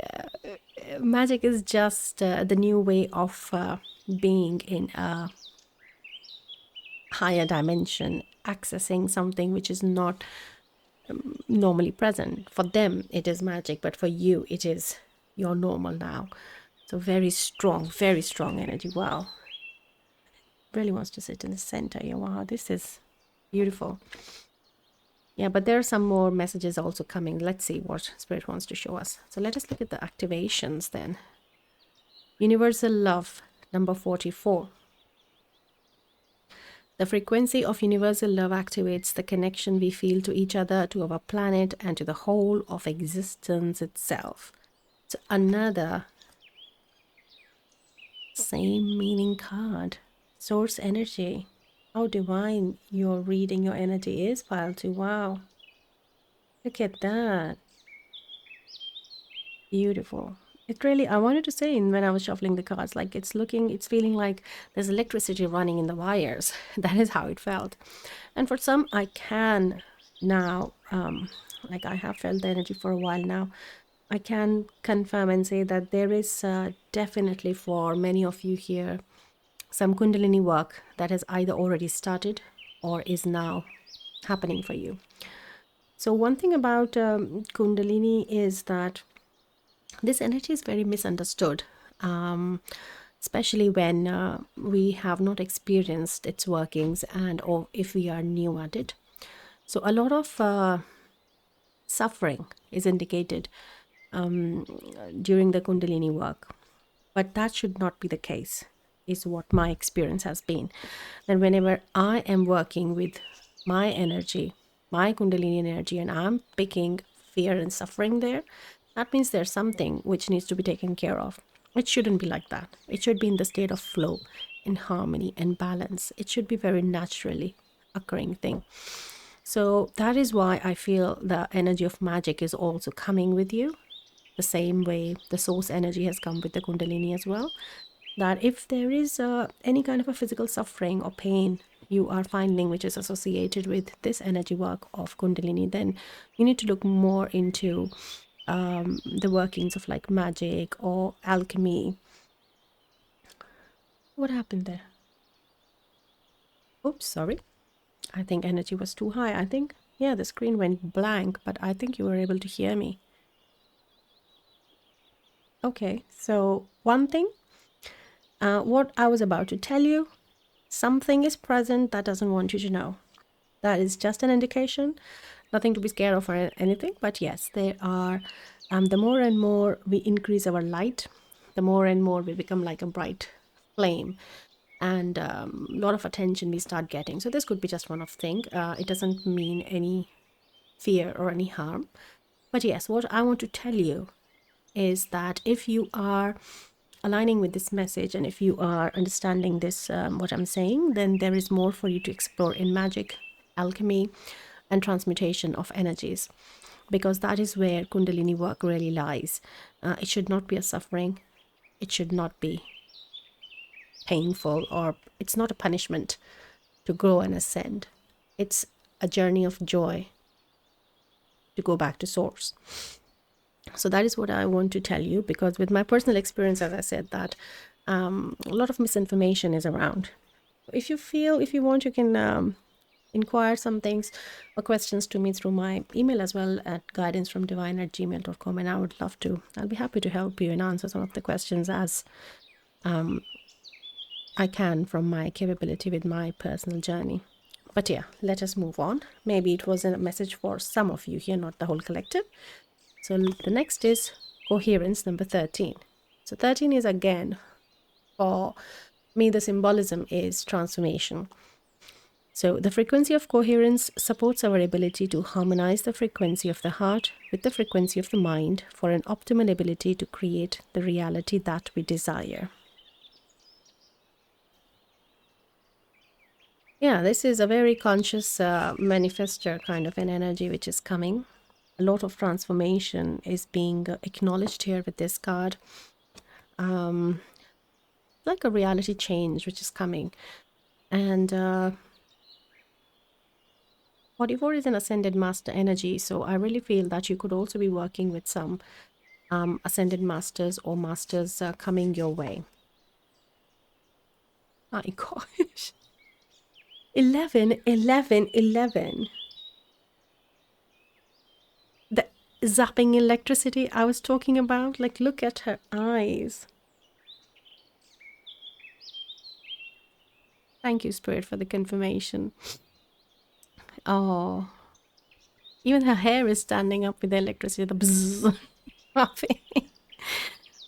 magic is just the new way of being in a higher dimension, accessing something which is not normally present. For them it is magic, but for you it is your normal now. So very strong energy. Wow, really wants to sit in the center. Yeah, wow, this is beautiful. Yeah, but there are some more messages also coming. Let's see what Spirit wants to show us. So let us look at the activations then. Universal love, number 44. The frequency of universal love activates the connection we feel to each other, to our planet, and to the whole of existence itself. So another same meaning card. Source energy. How divine your reading your energy is, pile 2. Wow. Look at that. Beautiful. It really, I wanted to say when I was shuffling the cards, like it's feeling like there's electricity running in the wires. That is how it felt. And for some, I can now, like I have felt the energy for a while now, I can confirm and say that there is definitely for many of you here some Kundalini work that has either already started or is now happening for you. So one thing about Kundalini is that this energy is very misunderstood, especially when we have not experienced its workings, and or if we are new at it. So a lot of suffering is indicated during the Kundalini work, but that should not be the case, is what my experience has been. That whenever I am working with my energy, my Kundalini energy, and I'm picking fear and suffering there, that means there's something which needs to be taken care of. It shouldn't be like that. It should be in the state of flow, in harmony and balance. It should be very naturally occurring thing. So that is why I feel the energy of magic is also coming with you, the same way the source energy has come with the Kundalini as well. That if there is any kind of a physical suffering or pain you are finding which is associated with this energy work of Kundalini, then you need to look more into the workings of like magic or alchemy. What happened there? Oops, sorry. I think energy was too high. I think, yeah, the screen went blank, but I think you were able to hear me. Okay, so one thing, what I was about to tell you, something is present that doesn't want you to know. That is just an indication, nothing to be scared of or anything. But yes, there are, the more and more we increase our light, the more and more we become like a bright flame, and a lot of attention we start getting. So this could be just one of thing. It doesn't mean any fear or any harm. But yes, what I want to tell you is that if you are aligning with this message and if you are understanding this, what I'm saying, then there is more for you to explore in magic, alchemy, and transmutation of energies, because that is where Kundalini work really lies. It should not be a suffering. It should not be painful, or it's not a punishment to grow and ascend. It's a journey of joy to go back to source. So that is what I want to tell you, because with my personal experience, as I said, that a lot of misinformation is around. If you want, you can inquire some things or questions to me through my email as well, at guidancefromdivine@gmail.com, and I'll be happy to help you and answer some of the questions as I can from my capability with my personal journey. But yeah, let us move on. Maybe it was a message for some of you here, not the whole collective. So the next is coherence, number 13. So 13 is, again, for me, the symbolism is transformation. So the frequency of coherence supports our ability to harmonize the frequency of the heart with the frequency of the mind for an optimal ability to create the reality that we desire. Yeah, this is a very conscious manifestor kind of an energy which is coming. A lot of transformation is being acknowledged here with this card. Like a reality change which is coming. And 44 is an ascended master energy, so I really feel that you could also be working with some ascended masters or masters coming your way. My gosh. 11, 11, 11. The zapping electricity I was talking about, like, look at her eyes. Thank you, Spirit, for the confirmation. Oh, even her hair is standing up with the electricity, the bzzz.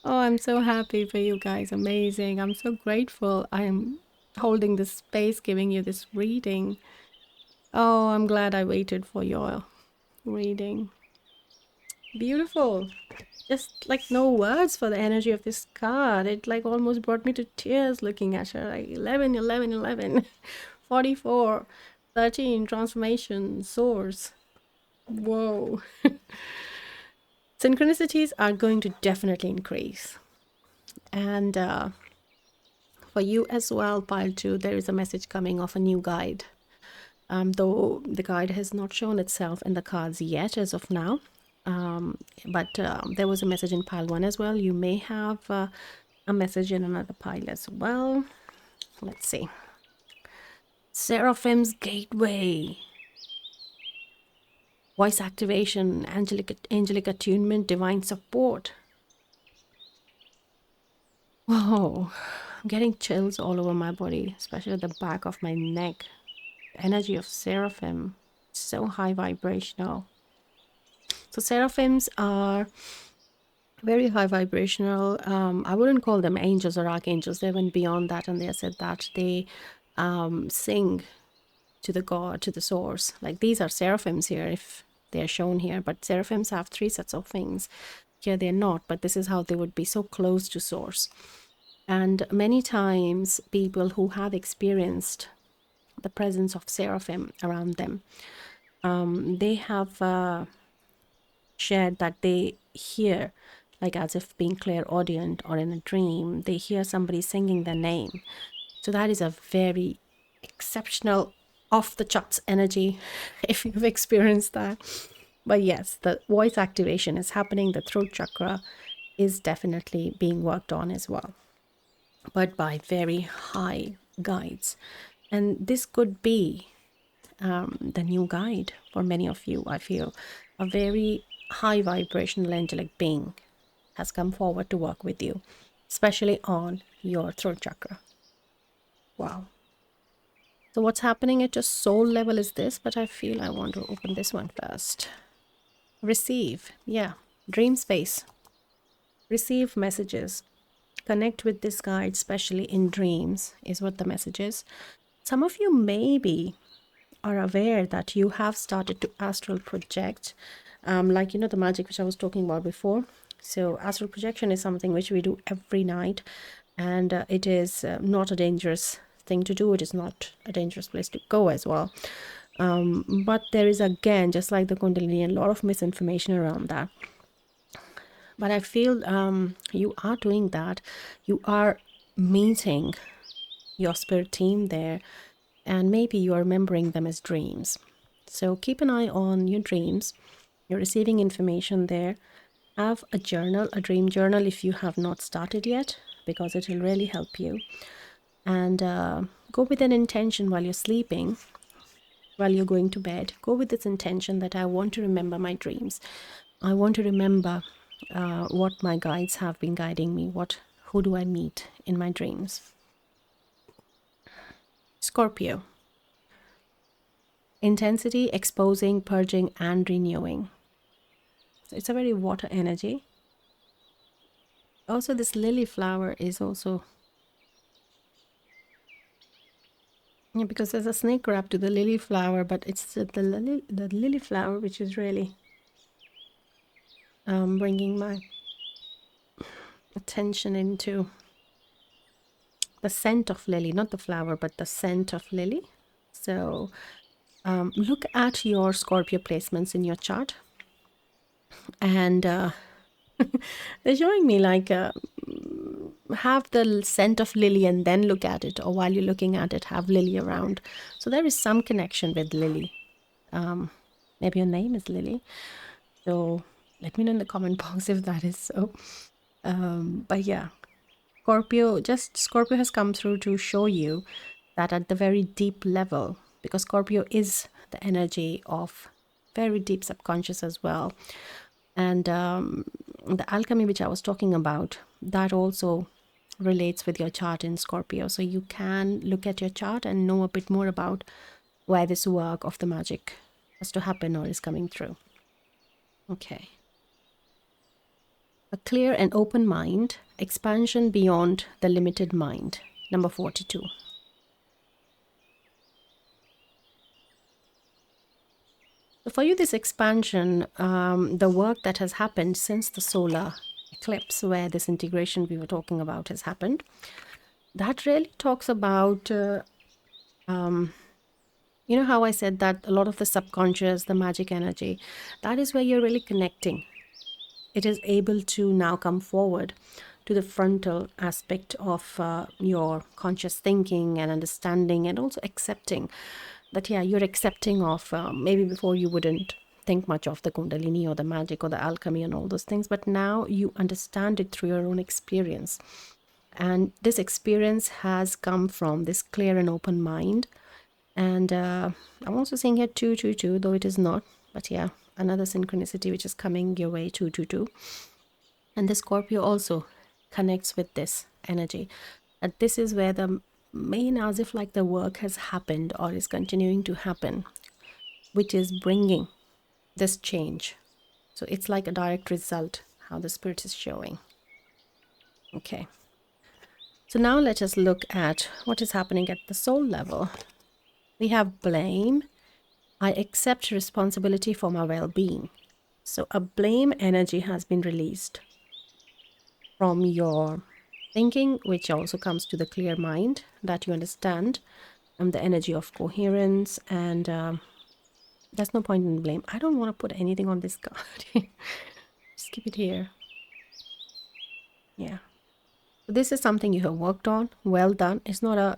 Oh, I'm so happy for you guys. Amazing. I'm so grateful. I am holding this space, giving you this reading. Oh, I'm glad I waited for your reading. Beautiful. Just like no words for the energy of this card. It like almost brought me to tears looking at her. Like 11, 11, 11, 44, 13, transformation, source. Whoa. Synchronicities are going to definitely increase. And for you as well, pile 2, there is a message coming of a new guide. Though the guide has not shown itself in the cards yet as of now. But there was a message in pile 1 as well. You may have a message in another pile as well. Let's see. Seraphim's Gateway. Voice activation, angelic attunement, divine support. Whoa, I'm getting chills all over my body, especially at the back of my neck. The energy of Seraphim, so high vibrational. So seraphims are very high vibrational. I wouldn't call them angels or archangels. They went beyond that, and they said that they sing to the God, to the source. Like, these are seraphims here, if they're shown here. But seraphims have 3 sets of wings. Here they're not, but this is how they would be so close to source. And many times people who have experienced the presence of seraphim around them, they have shared that they hear, like as if being clairaudient or in a dream, they hear somebody singing their name. So that is a very exceptional, off the charts energy if you've experienced that. But yes, the voice activation is happening. The throat chakra is definitely being worked on as well, but by very high guides. And this could be the new guide for many of you. I feel a very high vibrational angelic being has come forward to work with you, especially on your throat chakra. Wow. So what's happening at your soul level is this, but I feel I want to open this one first. Receive. Yeah. Dream space. Receive messages. Connect with this guide, especially in dreams, is what the message is. Some of you maybe are aware that you have started to astral project, like, the magic which I was talking about before. So astral projection is something which we do every night, and it is not a dangerous thing to do. It is not a dangerous place to go as well. But there is, again, just like the Kundalini, a lot of misinformation around that. But I feel you are doing that. You are meeting your spirit team there, and maybe you are remembering them as dreams. So keep an eye on your dreams. You're receiving information there. Have a journal, a dream journal, if you have not started yet, because it will really help you. And go with an intention while you're sleeping, while you're going to bed. Go with this intention that I want to remember my dreams. I want to remember what my guides have been guiding me. Who do I meet in my dreams? Scorpio. Intensity, exposing, purging, and renewing. So it's a very water energy. Also, this lily flower is also, yeah, because there's a snake wrapped to the lily flower, but it's the lily flower which is really bringing my attention into the scent of lily, not the flower, but the scent of lily. So look at your Scorpio placements in your chart, and they're showing me like have the scent of lily and then look at it, or while you're looking at it, have lily around. So there is some connection with lily. Maybe your name is Lily. So let me know in the comment box if that is so. But yeah, Scorpio has come through to show you that at the very deep level, because Scorpio is the energy of very deep subconscious as well. And the alchemy which I was talking about, that also relates with your chart in Scorpio. So you can look at your chart and know a bit more about where this work of the magic has to happen or is coming through. Okay. A clear and open mind, expansion beyond the limited mind. Number 42. So for you, this expansion, the work that has happened since the solar eclipse, where this integration we were talking about has happened, that really talks about, you know how I said that a lot of the subconscious, the magic energy, that is where you're really connecting. It is able to now come forward to the frontal aspect of your conscious thinking and understanding, and also accepting that, yeah, you're accepting of maybe before you wouldn't think much of the Kundalini or the magic or the alchemy and all those things, but now you understand it through your own experience. And this experience has come from this clear and open mind. And I'm also seeing here 222, though it is not, but yeah, another synchronicity which is coming your way, 222. And the Scorpio also connects with this energy. And this is where the main, as if like the work has happened or is continuing to happen, which is bringing this change. So it's like a direct result, how the spirit is showing. Okay. So now let us look at what is happening at the soul level. We have blame. I accept responsibility for my well-being. So a blame energy has been released from your thinking, which also comes to the clear mind that you understand, the energy of coherence, and there's no point in blame. I don't want to put anything on this card. Just keep it here. Yeah. So this is something you have worked on. Well done. It's not a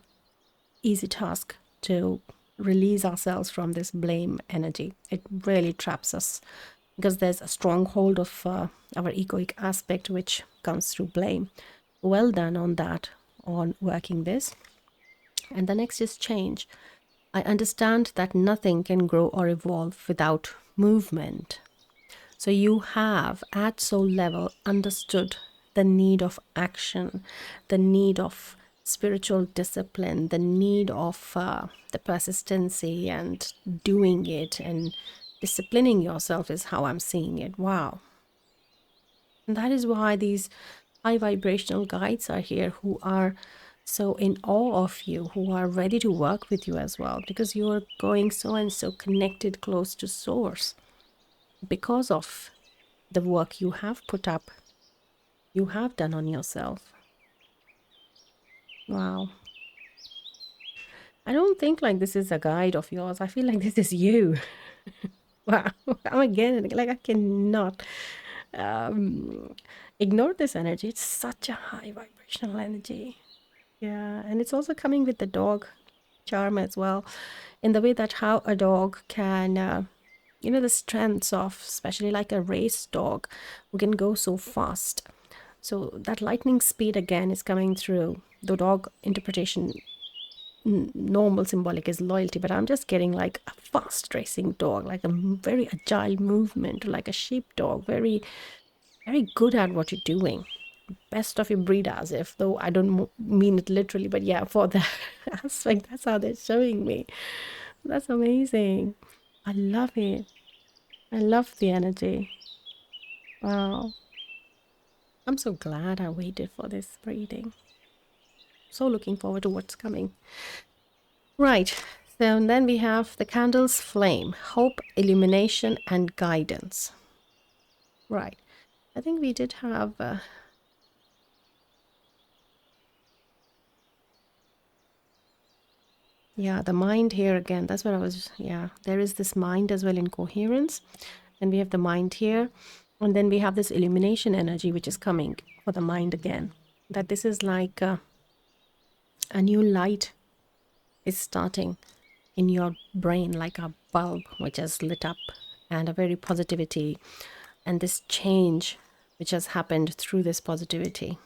easy task to release ourselves from this blame energy. It really traps us because there's a strong hold of our egoic aspect which comes through blame. Well done on that, on working this. And the next is change. I understand that nothing can grow or evolve without movement. So you have at soul level understood the need of action, the need of spiritual discipline, the need of the persistency and doing it and disciplining yourself is how I'm seeing it. Wow. And that is why these high vibrational guides are here, who are so in awe of you, who are ready to work with you as well, because you are going so and so connected close to source because of the work you have put up, you have done on yourself. Wow. I don't think like this is a guide of yours. I feel like this is you. Wow. I'm again, like I cannot ignore this energy. It's such a high vibrational energy. Yeah, and it's also coming with the dog charm as well, in the way that how a dog can, you know, the strengths of, especially like a race dog who can go so fast. So that lightning speed again is coming through. The dog interpretation, normal symbolic is loyalty, but I'm just getting like a fast racing dog, like a very agile movement, like a sheep dog, very, very good at what you're doing. best of your breed, as if, though I don't mean it literally, but yeah, for the aspect, that's how they're showing me. That's amazing. I love it. I love the energy. Wow. I'm so glad I waited for this reading. So looking forward to what's coming. Right. So and then we have the candle's flame, hope, illumination, and guidance. Right. I think we did have yeah, the mind here again. That's what I was, yeah. There is this mind as well in coherence. And we have the mind here. And then we have this illumination energy, which is coming for the mind again. That this is like a new light is starting in your brain, like a bulb which has lit up, and a very positivity, and this change which has happened through this positivity.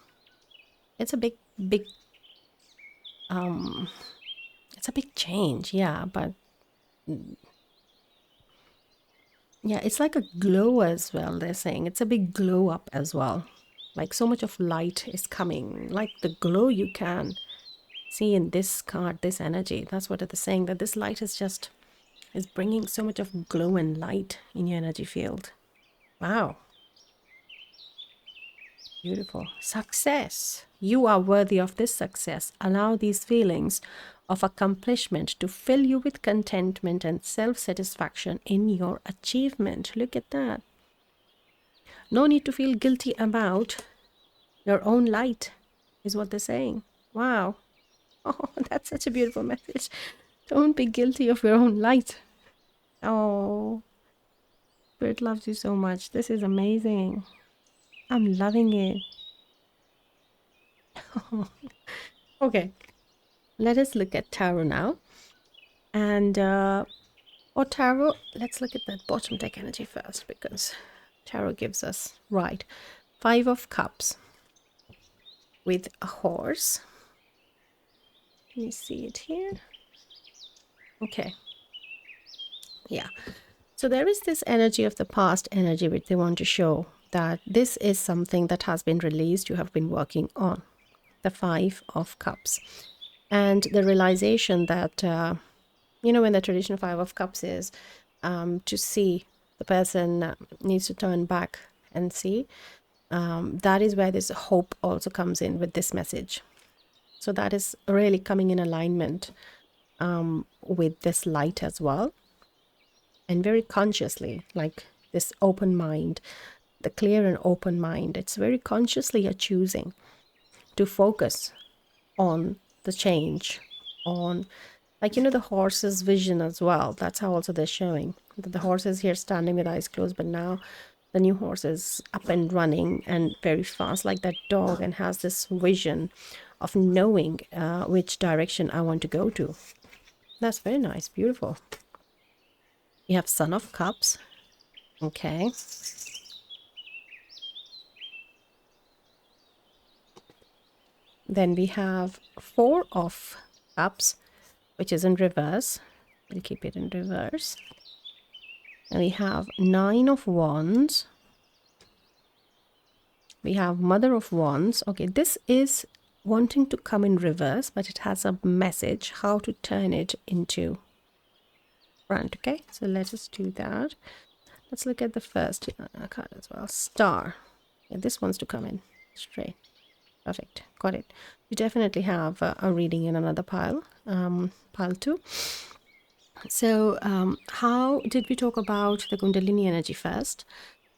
It's a big it's a big change, yeah, but yeah, it's like a glow as well. They're saying it's a big glow up as well, like so much of light is coming, like the glow you can see in this card, this energy. That's what they're saying, that this light is bringing so much of glow and light in your energy field. Wow. Beautiful. Success. You are worthy of this success. Allow these feelings of accomplishment to fill you with contentment and self-satisfaction in your achievement. Look at that. No need to feel guilty about your own light, is what they're saying. Wow. Oh, that's such a beautiful message. Don't be guilty of your own light. Oh, Spirit loves you so much. This is amazing. I'm loving it. Okay, let us look at tarot now. And for tarot, let's look at that bottom deck energy first, because tarot gives us, right, 5 of Cups with a horse. Let me see it here. Okay. Yeah. So there is this energy of the past energy which they want to show that this is something that has been released, you have been working on. The 5 of Cups. And the realization that, you know, when the traditional 5 of Cups is to see, the person needs to turn back and see. That is where this hope also comes in with this message. So that is really coming in alignment with this light as well. And very consciously, like this open mind, the clear and open mind, it's very consciously you're choosing to focus on the change, on, like, you know, the horse's vision as well. That's how also they're showing that the horse is here standing with eyes closed, but now the new horse is up and running and very fast like that dog, and has this vision of knowing which direction I want to go to. That's very nice. Beautiful. You have Son of Cups. Okay. Then we have 4 of Cups, which is in reverse. We'll keep it in reverse. And we have 9 of Wands. We have Mother of Wands. Okay, this is wanting to come in reverse, but it has a message how to turn it into front. Okay, so let us do that. Let's look at the first card as well. Star. Yeah, this wants to come in straight. Perfect. Got it. We definitely have a reading in another pile, pile 2. So how did we talk about the Kundalini energy first?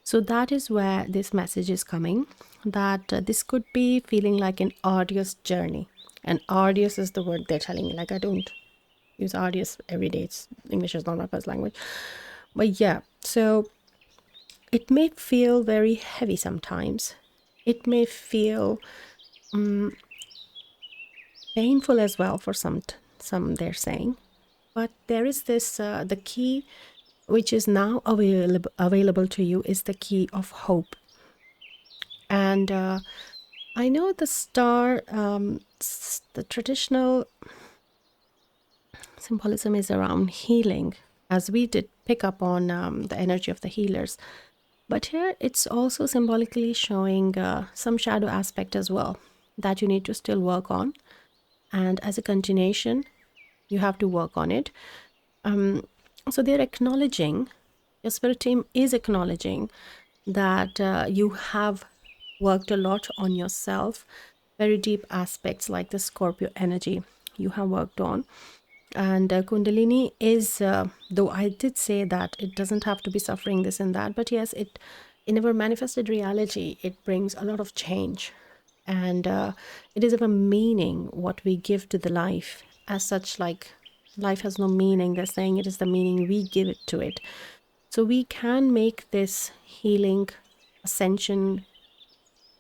So that is where this message is coming, that this could be feeling like an arduous journey. And arduous is the word they're telling me. Like, I don't use arduous every day. English is not my first language. But yeah, so it may feel very heavy sometimes. It may feel painful as well for some they're saying. But there is this, the key which is now available to you is the key of hope. And I know the star, the traditional symbolism is around healing, as we did pick up on the energy of the healers. But here it's also symbolically showing some shadow aspect as well that you need to still work on. And as a continuation, you have to work on it. So they're acknowledging, your spirit team is acknowledging that you have worked a lot on yourself, very deep aspects like the Scorpio energy you have worked on. And Kundalini is, though I did say that it doesn't have to be suffering this and that, but yes, it in our manifested reality, it brings a lot of change. And it is of a meaning what we give to the life. As such, like life has no meaning. They're saying it is the meaning we give it to it. So we can make this healing, ascension,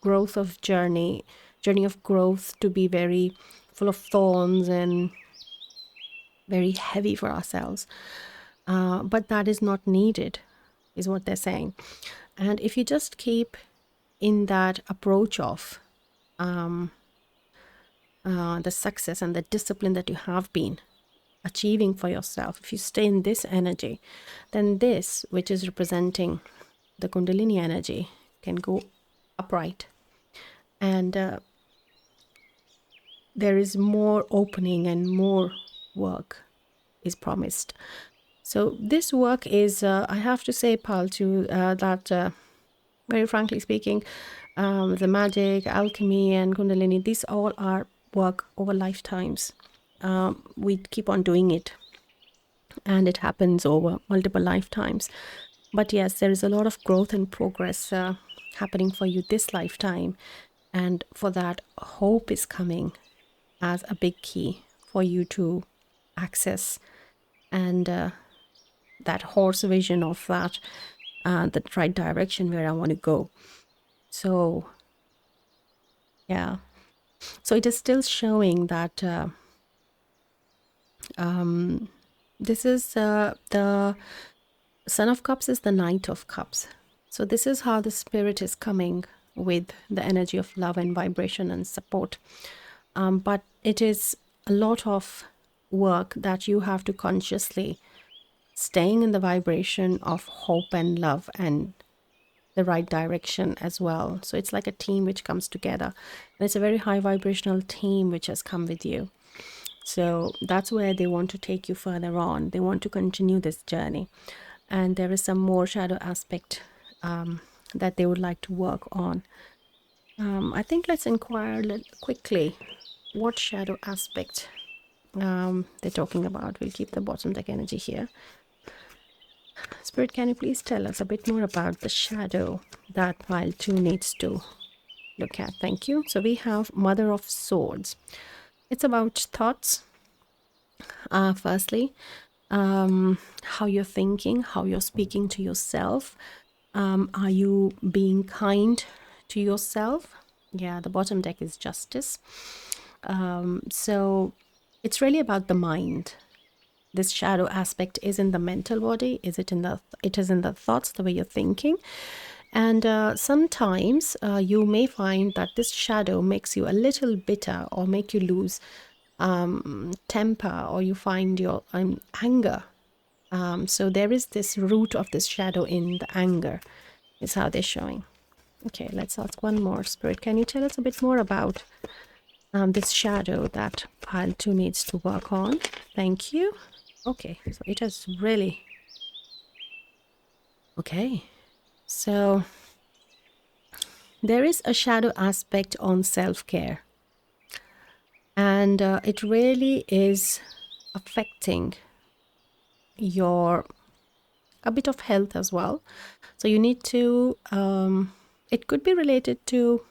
growth of journey of growth to be very full of thorns and very heavy for ourselves. But that is not needed, is what they're saying. And if you just keep in that approach of the success and the discipline that you have been achieving for yourself, if you stay in this energy, then this, which is representing the Kundalini energy, can go upright. And there is more opening and more work is promised. So this work is, I have to say, Paltu, that very frankly speaking, the magic, alchemy, and Kundalini, these all are work over lifetimes. We keep on doing it, and it happens over multiple lifetimes. But yes, there is a lot of growth and progress happening for you this lifetime. And for that, hope is coming as a big key for you to access. And that horse vision of that, the right direction where I want to go. So, yeah. So it is still showing that this is the Son of Cups is the Knight of Cups. So this is how the Spirit is coming with the energy of love and vibration and support. But it is a lot of work that you have to consciously staying in the vibration of hope and love and the right direction as well. So it's like a team which comes together. And it's a very high vibrational team which has come with you. So that's where they want to take you further on. They want to continue this journey. And there is some more shadow aspect that they would like to work on. I think let's inquire quickly what shadow aspect they're talking about. We'll keep the bottom deck energy here. Spirit, can you please tell us a bit more about the shadow that pile 2 needs to look at? Thank you. So we have Mother of Swords. It's about thoughts. Firstly, how you're thinking, how you're speaking to yourself. Are you being kind to yourself? Yeah, the bottom deck is Justice. So it's really about the mind. This shadow aspect is in the mental body. It is in the thoughts, the way you're thinking. And sometimes you may find that this shadow makes you a little bitter or make you lose temper, or you find your anger. So there is this root of this shadow in the anger, is how they're showing. Okay, let's ask one more. Spirit, can you tell us a bit more about this shadow that pile 2 needs to work on? Thank you. Okay, so it has really... Okay, so there is a shadow aspect on self-care. And it really is affecting your a bit of health as well. So you need to, it could be related to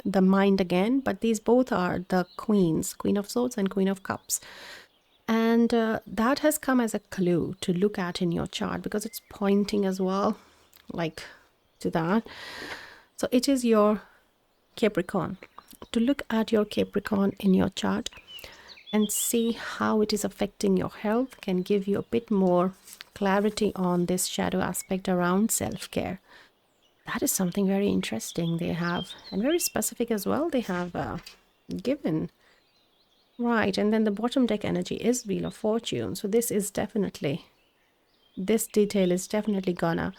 the mind again, but these both are the queens, Queen of Swords and Queen of Cups. And that has come as a clue to look at in your chart, because it's pointing as well, like to that. So it is your Capricorn. To look at your Capricorn in your chart and see how it is affecting your health can give you a bit more clarity on this shadow aspect around self-care. That is something very interesting they have, and very specific as well. They have given. Right, and then the bottom deck energy is Wheel of Fortune. So this is definitely, this detail is definitely gonna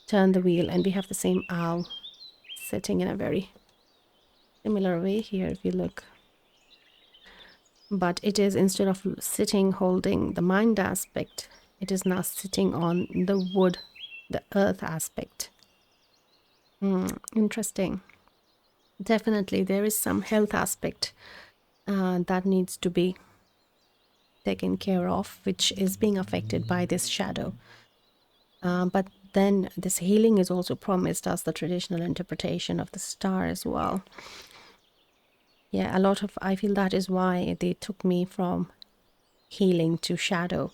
turn the wheel, and we have the same owl sitting in a very similar way here if you look. But it is, instead of sitting holding the mind aspect, it is now sitting on the wood, the earth aspect. Interesting. Definitely there is some health aspect that needs to be taken care of, which is being affected by this shadow. But then this healing is also promised as the traditional interpretation of the star as well. Yeah, a lot of, I feel that is why they took me from healing to shadow,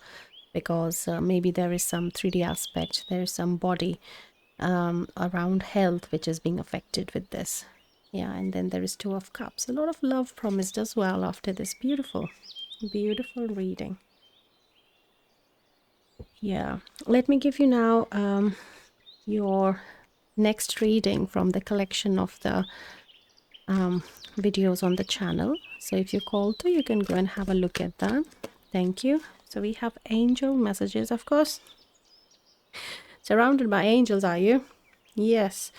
because maybe there is some 3D aspect, there is some body around health which is being affected with this. Yeah, and then there is Two of Cups. A lot of love promised as well after this beautiful, beautiful reading. Yeah, let me give you now your next reading from the collection of the videos on the channel. So if you're called to, you can go and have a look at that. Thank you. So we have angel messages, of course. Surrounded by angels, are you? Yes.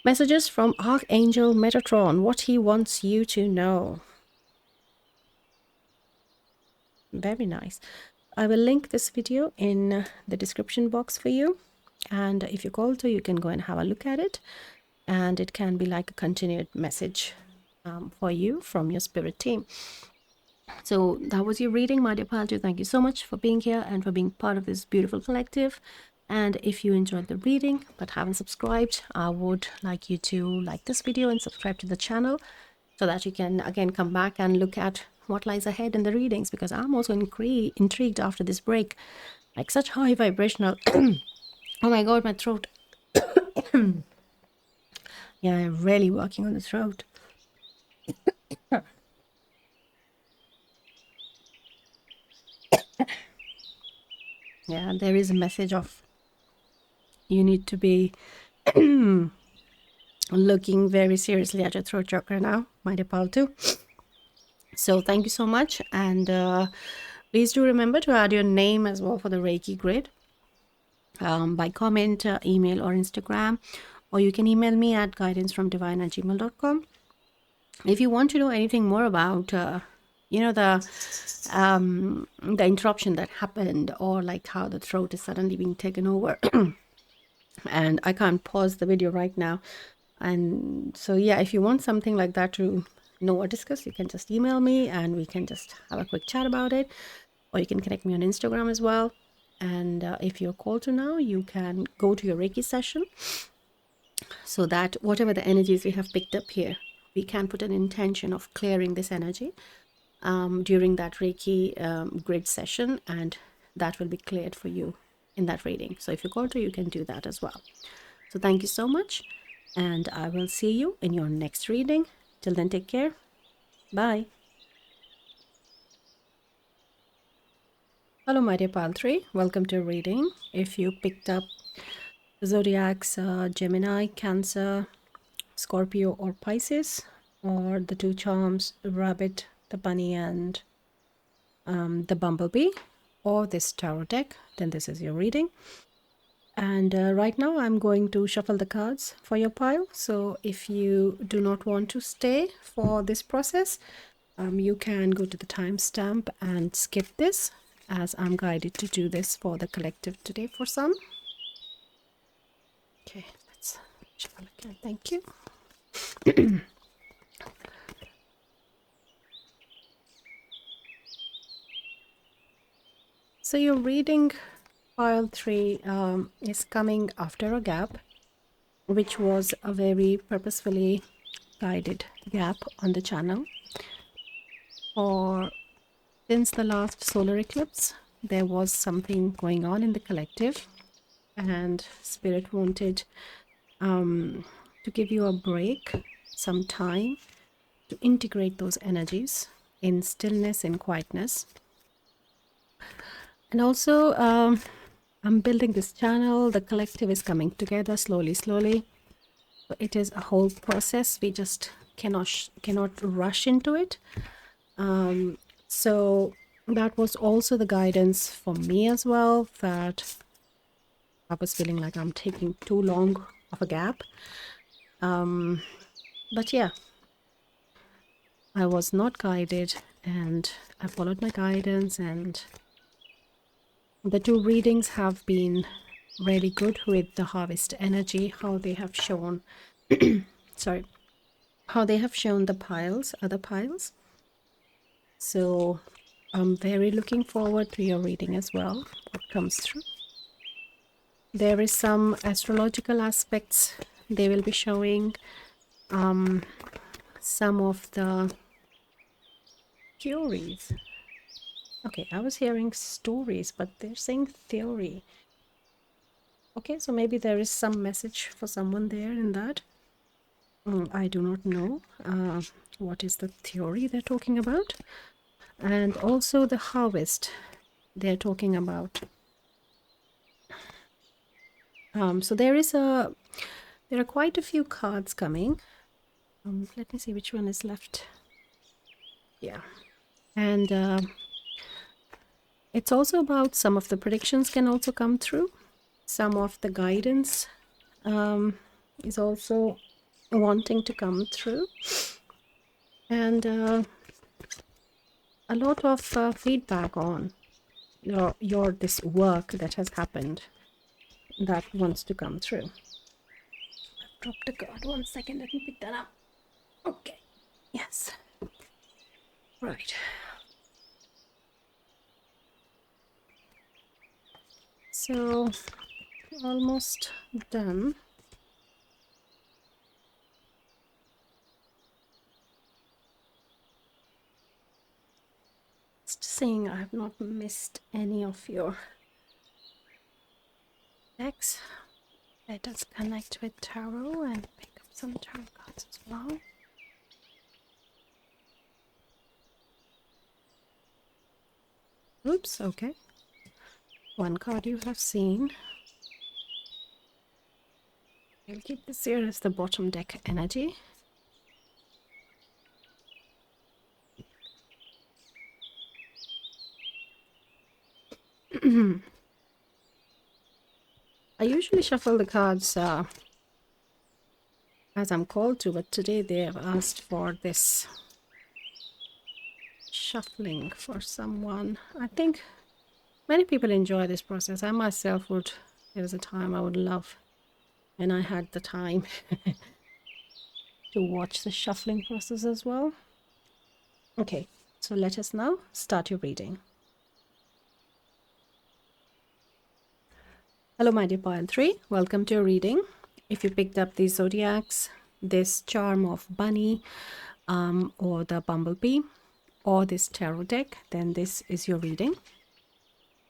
Messages from Archangel Metatron, what he wants you to know. Very nice. I will link this video in the description box for you. And if you're called to, you can go and have a look at it. And it can be like a continued message for you from your spirit team. So that was your reading, my dear Palju. Thank you so much for being here and for being part of this beautiful collective. And if you enjoyed the reading but haven't subscribed, I would like you to like this video and subscribe to the channel so that you can again come back and look at what lies ahead in the readings, because I'm also intrigued after this break. Like such high vibrational oh my god, my throat. Yeah, I'm really working on the throat. Yeah, there is a message of you need to be looking very seriously at your throat chakra now, my dear Paltu. So thank you so much, and please do remember to add your name as well for the Reiki grid by comment, email or Instagram, or you can email me at guidancefromdivine@gmail.com. If you want to know anything more about you know, the interruption that happened, or like how the throat is suddenly being taken over and I can't pause the video right now, and so yeah, if you want something like that to know or discuss, you can just email me and we can just have a quick chat about it, or you can connect me on Instagram as well. And if you're called to now, you can go to your Reiki session so that whatever the energies we have picked up here, we can put an intention of clearing this energy during that Reiki grid session, and that will be cleared for you in that reading. So if you're called to, you can do that as well. So thank you so much, and I will see you in your next reading. Till then, take care. Bye. Hello, my dear Pal 3. Welcome to a reading. If you picked up the zodiacs Gemini, Cancer, Scorpio or Pisces, or the two charms, the rabbit, the bunny, and the bumblebee, or this tarot deck, then this is your reading. And right now I'm going to shuffle the cards for your pile. So if you do not want to stay for this process, you can go to the timestamp and skip this, as I'm guided to do this for the collective today for some. Okay, let's shuffle again. Thank you. So your reading, pile 3, is coming after a gap, which was a very purposefully guided gap on the channel. Or since the last solar eclipse, there was something going on in the collective, and Spirit wanted to give you a break, some time to integrate those energies in stillness and quietness. And also, I'm building this channel. The collective is coming together slowly. So it is a whole process. We just cannot rush into it. So that was also the guidance for me as well, that I was feeling like I'm taking too long of a gap. But yeah, I was not guided, and I followed my guidance, and the two readings have been really good with the harvest energy, how they have shown, sorry, how they have shown the piles, other piles. So I'm very looking forward to your reading as well, what comes through. There is some astrological aspects they will be showing, some of the theories. Okay, I was hearing stories, but they're saying theory. Okay, so maybe there is some message for someone there in that. I do not know what is the theory they're talking about. And also the harvest they're talking about. So there are quite a few cards coming. Let me see which one is left. Yeah. And it's also about some of the predictions can also come through. Some of the guidance is also wanting to come through. And a lot of feedback on your this work that has happened that wants to come through. I've dropped a card. 1 second, let me pick that up. Okay. Yes. Right. So almost done. Just seeing I have not missed any of your decks. Let us connect with tarot and pick up some tarot cards as well. Oops, okay. One card you have seen. We'll keep this here as the bottom deck energy. I usually shuffle the cards as I'm called to, but today they have asked for this shuffling for someone. I think many people enjoy this process. I myself would, there was a time I would love, and I had the time to watch the shuffling process as well. Okay, so let us now start your reading. Hello, my dear pile 3. Welcome to your reading. If you picked up the zodiacs, this charm of bunny or the bumblebee, or this tarot deck, then this is your reading.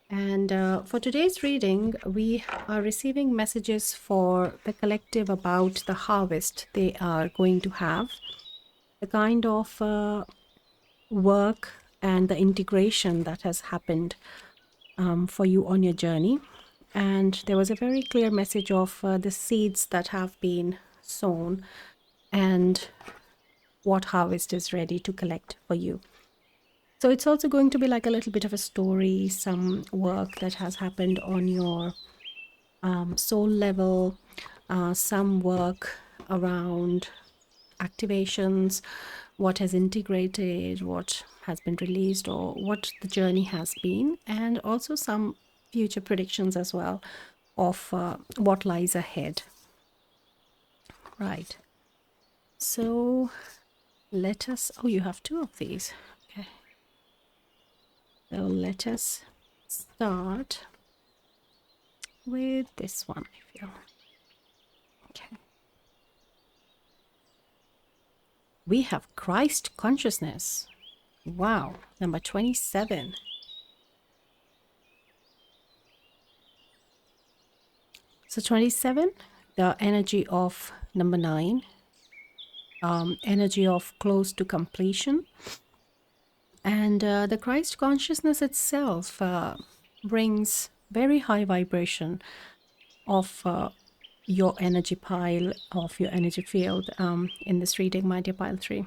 And for today's reading, we are receiving messages for the collective about the harvest they are going to have, the kind of work and the integration that has happened for you on your journey. And there was a very clear message of the seeds that have been sown and what harvest is ready to collect for you. So it's also going to be like a little bit of a story, some work that has happened on your soul level, some work around activations, what has integrated, what has been released, or what the journey has been, and also some future predictions as well of what lies ahead. Right. So let us, oh, you have 2 of these. Okay. So let us start with this one, I feel. Okay. We have Christ consciousness. Wow. Number 27. So 27, the energy of number 9, energy of close to completion. And the Christ consciousness itself brings very high vibration of your energy pile, of your energy field in this reading, my dear pile 3.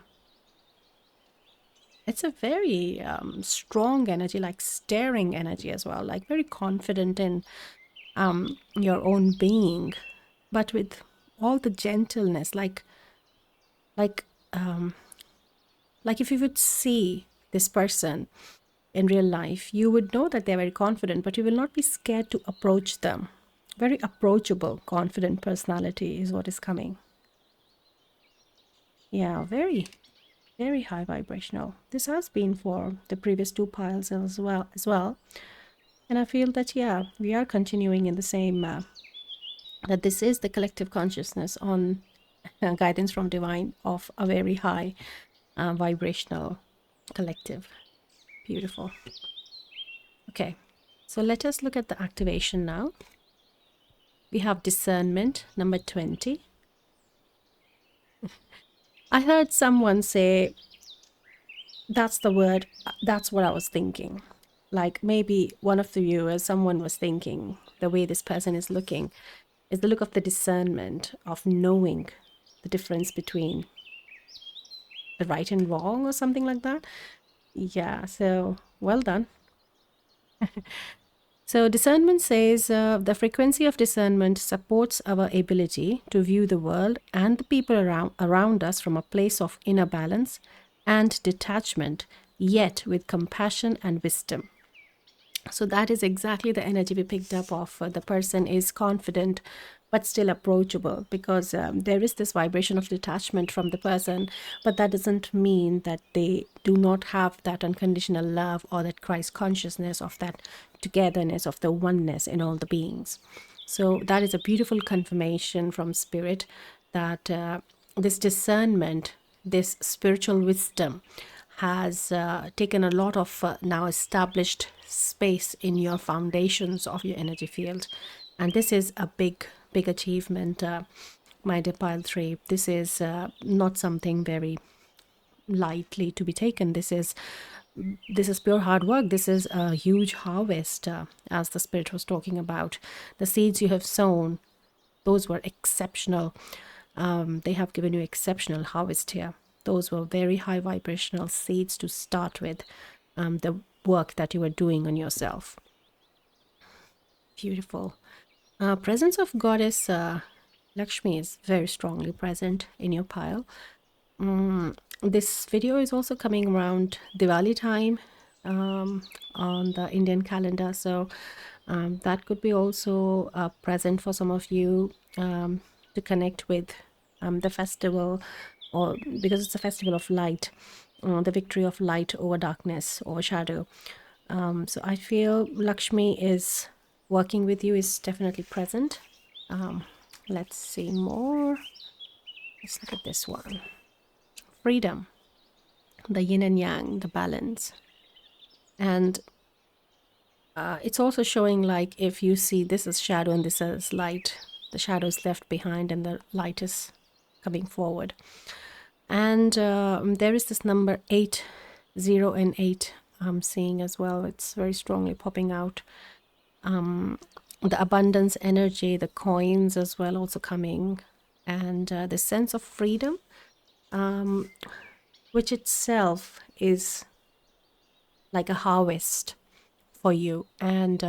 It's a very strong energy, like staring energy as well, like very confident in your own being, but with all the gentleness, like um, like if you would see this person in real life, you would know that they're very confident, but you will not be scared to approach them. Very approachable, confident personality is what is coming. Yeah, very high vibrational. This has been for the previous two piles as well. And I feel that, yeah, we are continuing in the same, that this is the collective consciousness on guidance from divine of a very high vibrational collective. Beautiful. Okay, so let us look at the activation now. We have discernment, number 20. I heard someone say, that's the word, that's what I was thinking. Like maybe one of the viewers, someone was thinking the way this person is looking is the look of the discernment of knowing the difference between the right and wrong or something like that. Yeah, so well done. So discernment says the frequency of discernment supports our ability to view the world and the people around us from a place of inner balance and detachment, yet with compassion and wisdom. So that is exactly the energy we picked up of. The person is confident but still approachable, because there is this vibration of detachment from the person, but that doesn't mean that they do not have that unconditional love or that Christ consciousness of that togetherness, of the oneness in all the beings. So that is a beautiful confirmation from Spirit that this discernment, this spiritual wisdom has taken a lot of now established space in your foundations of your energy field. And this is a big achievement, my dear pile 3. This is not something very lightly to be taken. This is pure hard work. This is a huge harvest, as the Spirit was talking about. The seeds you have sown, those were exceptional. They have given you exceptional harvest here. Those were very high vibrational seeds to start with, the work that you were doing on yourself. Beautiful. Presence of Goddess Lakshmi is very strongly present in your pile. This video is also coming around Diwali time on the Indian calendar, so that could be also present for some of you to connect with the festival, or because it's a festival of light, the victory of light over darkness, over shadow. So I feel Lakshmi is working with you, is definitely present. Let's see more. Let's look at this one. Freedom, the yin and yang, the balance. And it's also showing, like, if you see this is shadow and this is light, the shadow is left behind and the light is coming forward. And there is this number 8, 0 and 8 I'm seeing as well. It's very strongly popping out. The abundance energy, the coins as well also coming, and the sense of freedom, which itself is like a harvest for you. And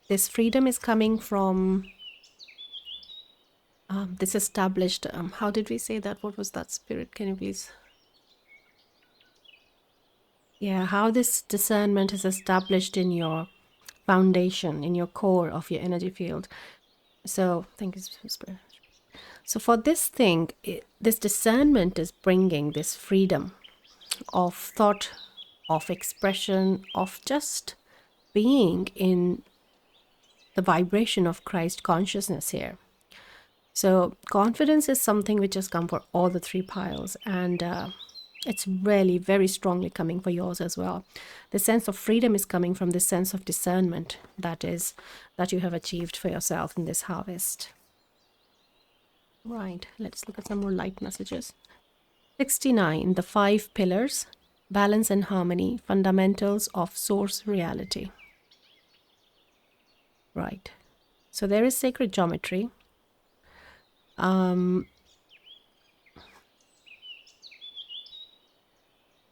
this freedom is coming from this established, how did we say that? What was that, Spirit? Can you please? Yeah, how this discernment is established in your foundation, in your core of your energy field. So thank you, Spirit. So for this thing, this discernment is bringing this freedom of thought, of expression, of just being in the vibration of Christ consciousness here. So confidence is something which has come for all the 3 piles, and it's really very strongly coming for yours as well. The sense of freedom is coming from this sense of discernment that you have achieved for yourself in this harvest. Right, let's look at some more light messages. 69, the 5 pillars, balance and harmony, fundamentals of source reality. Right, so there is sacred geometry.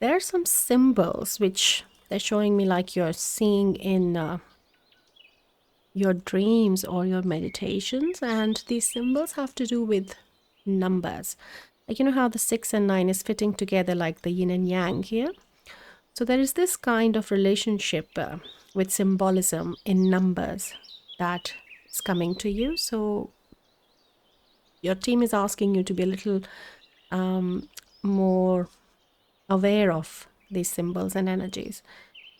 There are some symbols which they're showing me, like you're seeing in your dreams or your meditations. And these symbols have to do with numbers. Like, you know how the 6 and 9 is fitting together like the yin and yang here? So there is this kind of relationship with symbolism in numbers that is coming to you. So your team is asking you to be a little more aware of these symbols and energies,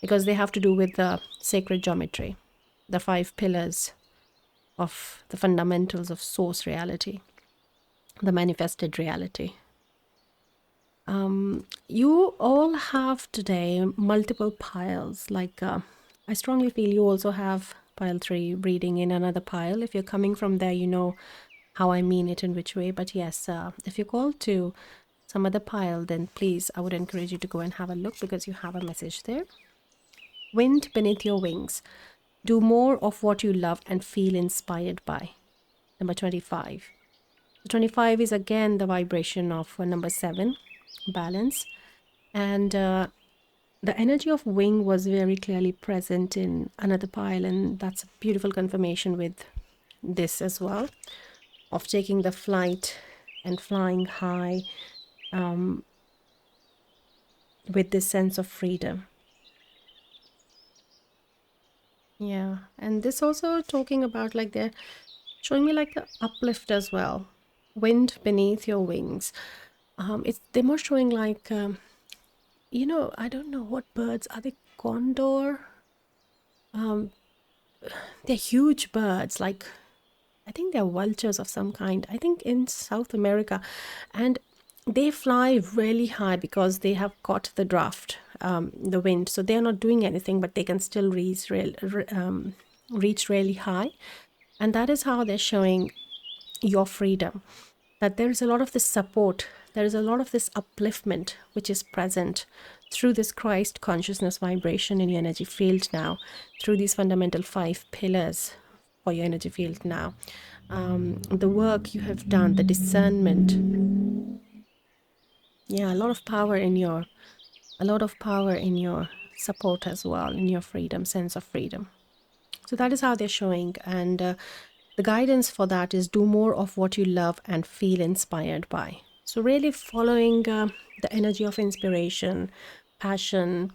because they have to do with the sacred geometry, the 5 pillars of the fundamentals of source reality, the manifested reality. You all have today multiple piles. Like, I strongly feel you also have pile 3 reading in another pile. If you're coming from there, you know how I mean it in which way. But yes, if you're called to some other pile, then please, I would encourage you to go and have a look, because you have a message there. Wind beneath your wings. Do more of what you love and feel inspired by. Number 25. 25 is again the vibration of number 7, balance. And the energy of wing was very clearly present in another pile, and that's a beautiful confirmation with this as well, of taking the flight and flying high with this sense of freedom. Yeah, and this also talking about, like, they're showing me like the uplift as well. Wind beneath your wings. They're more showing like, you know, I don't know what birds are they, condor. They're huge birds, like I think they're vultures of some kind, I think in South America, and they fly really high because they have caught the draft, the wind, so they're not doing anything, but they can still reach really high. And that is how they're showing your freedom, that there is a lot of this support, there is a lot of this upliftment which is present through this Christ consciousness vibration in your energy field now, through these fundamental 5 pillars for your energy field now. The work you have done, the discernment. Yeah, a lot of power in your support as well, in your freedom, sense of freedom. So that is how they're showing. And the guidance for that is do more of what you love and feel inspired by. So really following the energy of inspiration, passion,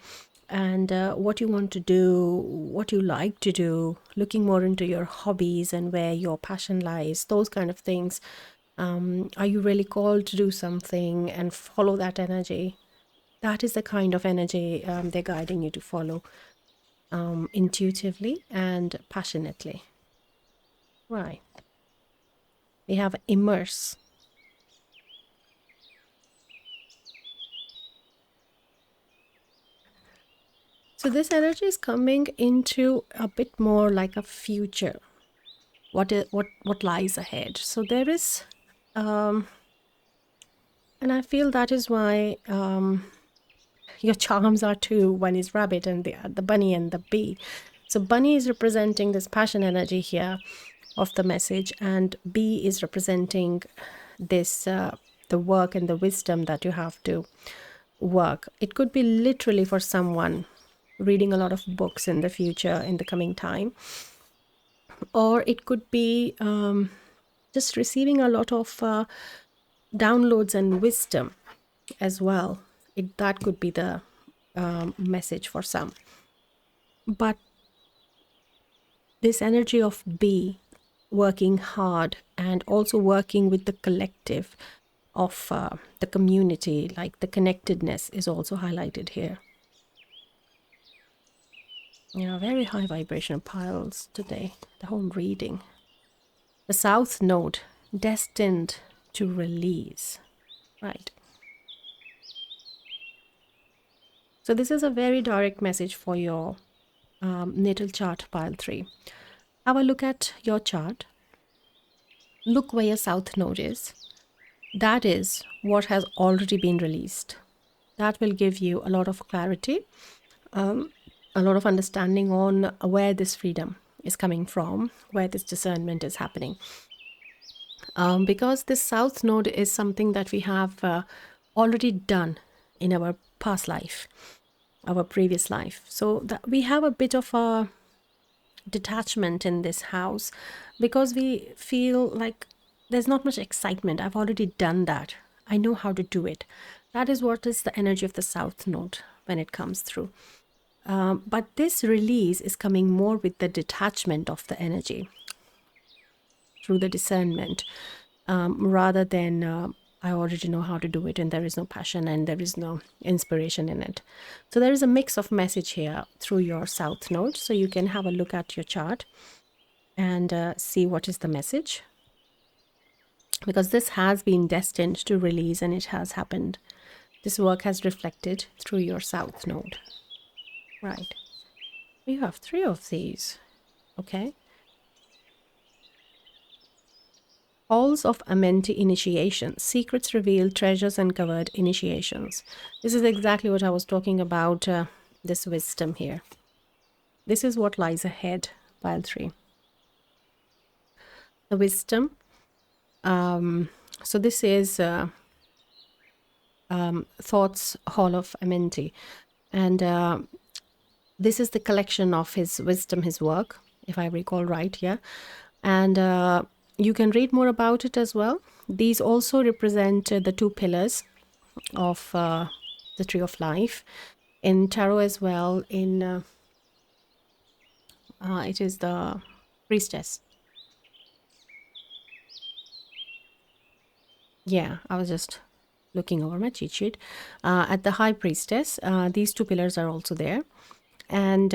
and what you want to do, what you like to do, looking more into your hobbies and where your passion lies, those kind of things. Are you really called to do something, and follow that energy? That is the kind of energy they're guiding you to follow, intuitively and passionately. Right. We have immerse. So this energy is coming into a bit more like a future. What lies ahead? So there is, and I feel that is why your charms are two. One is rabbit, and the bunny and the bee. So bunny is representing this passion energy here of the message, and bee is representing this the work and the wisdom that you have to work. It could be literally for someone reading a lot of books in the future, in the coming time, or it could be just receiving a lot of downloads and wisdom as well. That could be the message for some. But this energy of be working hard and also working with the collective of the community, like the connectedness is also highlighted here. You know, very high vibration piles today, the whole reading. The South Node, destined to release. Right. So this is a very direct message for your natal chart, pile 3. Have a look at your chart. Look where your South Node is. That is what has already been released. That will give you a lot of clarity, a lot of understanding on where this freedom is coming from, where this discernment is happening. Because this South Node is something that we have already done in our past life, our previous life. So that we have a bit of a detachment in this house because we feel like there's not much excitement. I've already done that. I know how to do it. That is what is the energy of the South Node when it comes through. But this release is coming more with the detachment of the energy through the discernment, rather than I already know how to do it and there is no passion and there is no inspiration in it. So there is a mix of message here through your South Node. So you can have a look at your chart and see what is the message, because this has been destined to release and it has happened. This work has reflected through your South Node. Right. You have 3 of these. Okay. Halls of Amenti initiation. Secrets revealed, treasures uncovered, initiations. This is exactly what I was talking about, this wisdom here. This is what lies ahead, pile 3. The wisdom. So this is Thought's Hall of Amenti. And this is the collection of his wisdom, his work, if I recall right, yeah. And you can read more about it as well. These also represent the 2 pillars of the Tree of Life. In tarot as well, in it is the Priestess. Yeah, I was just looking over my cheat sheet. At the High Priestess, these 2 pillars are also there. And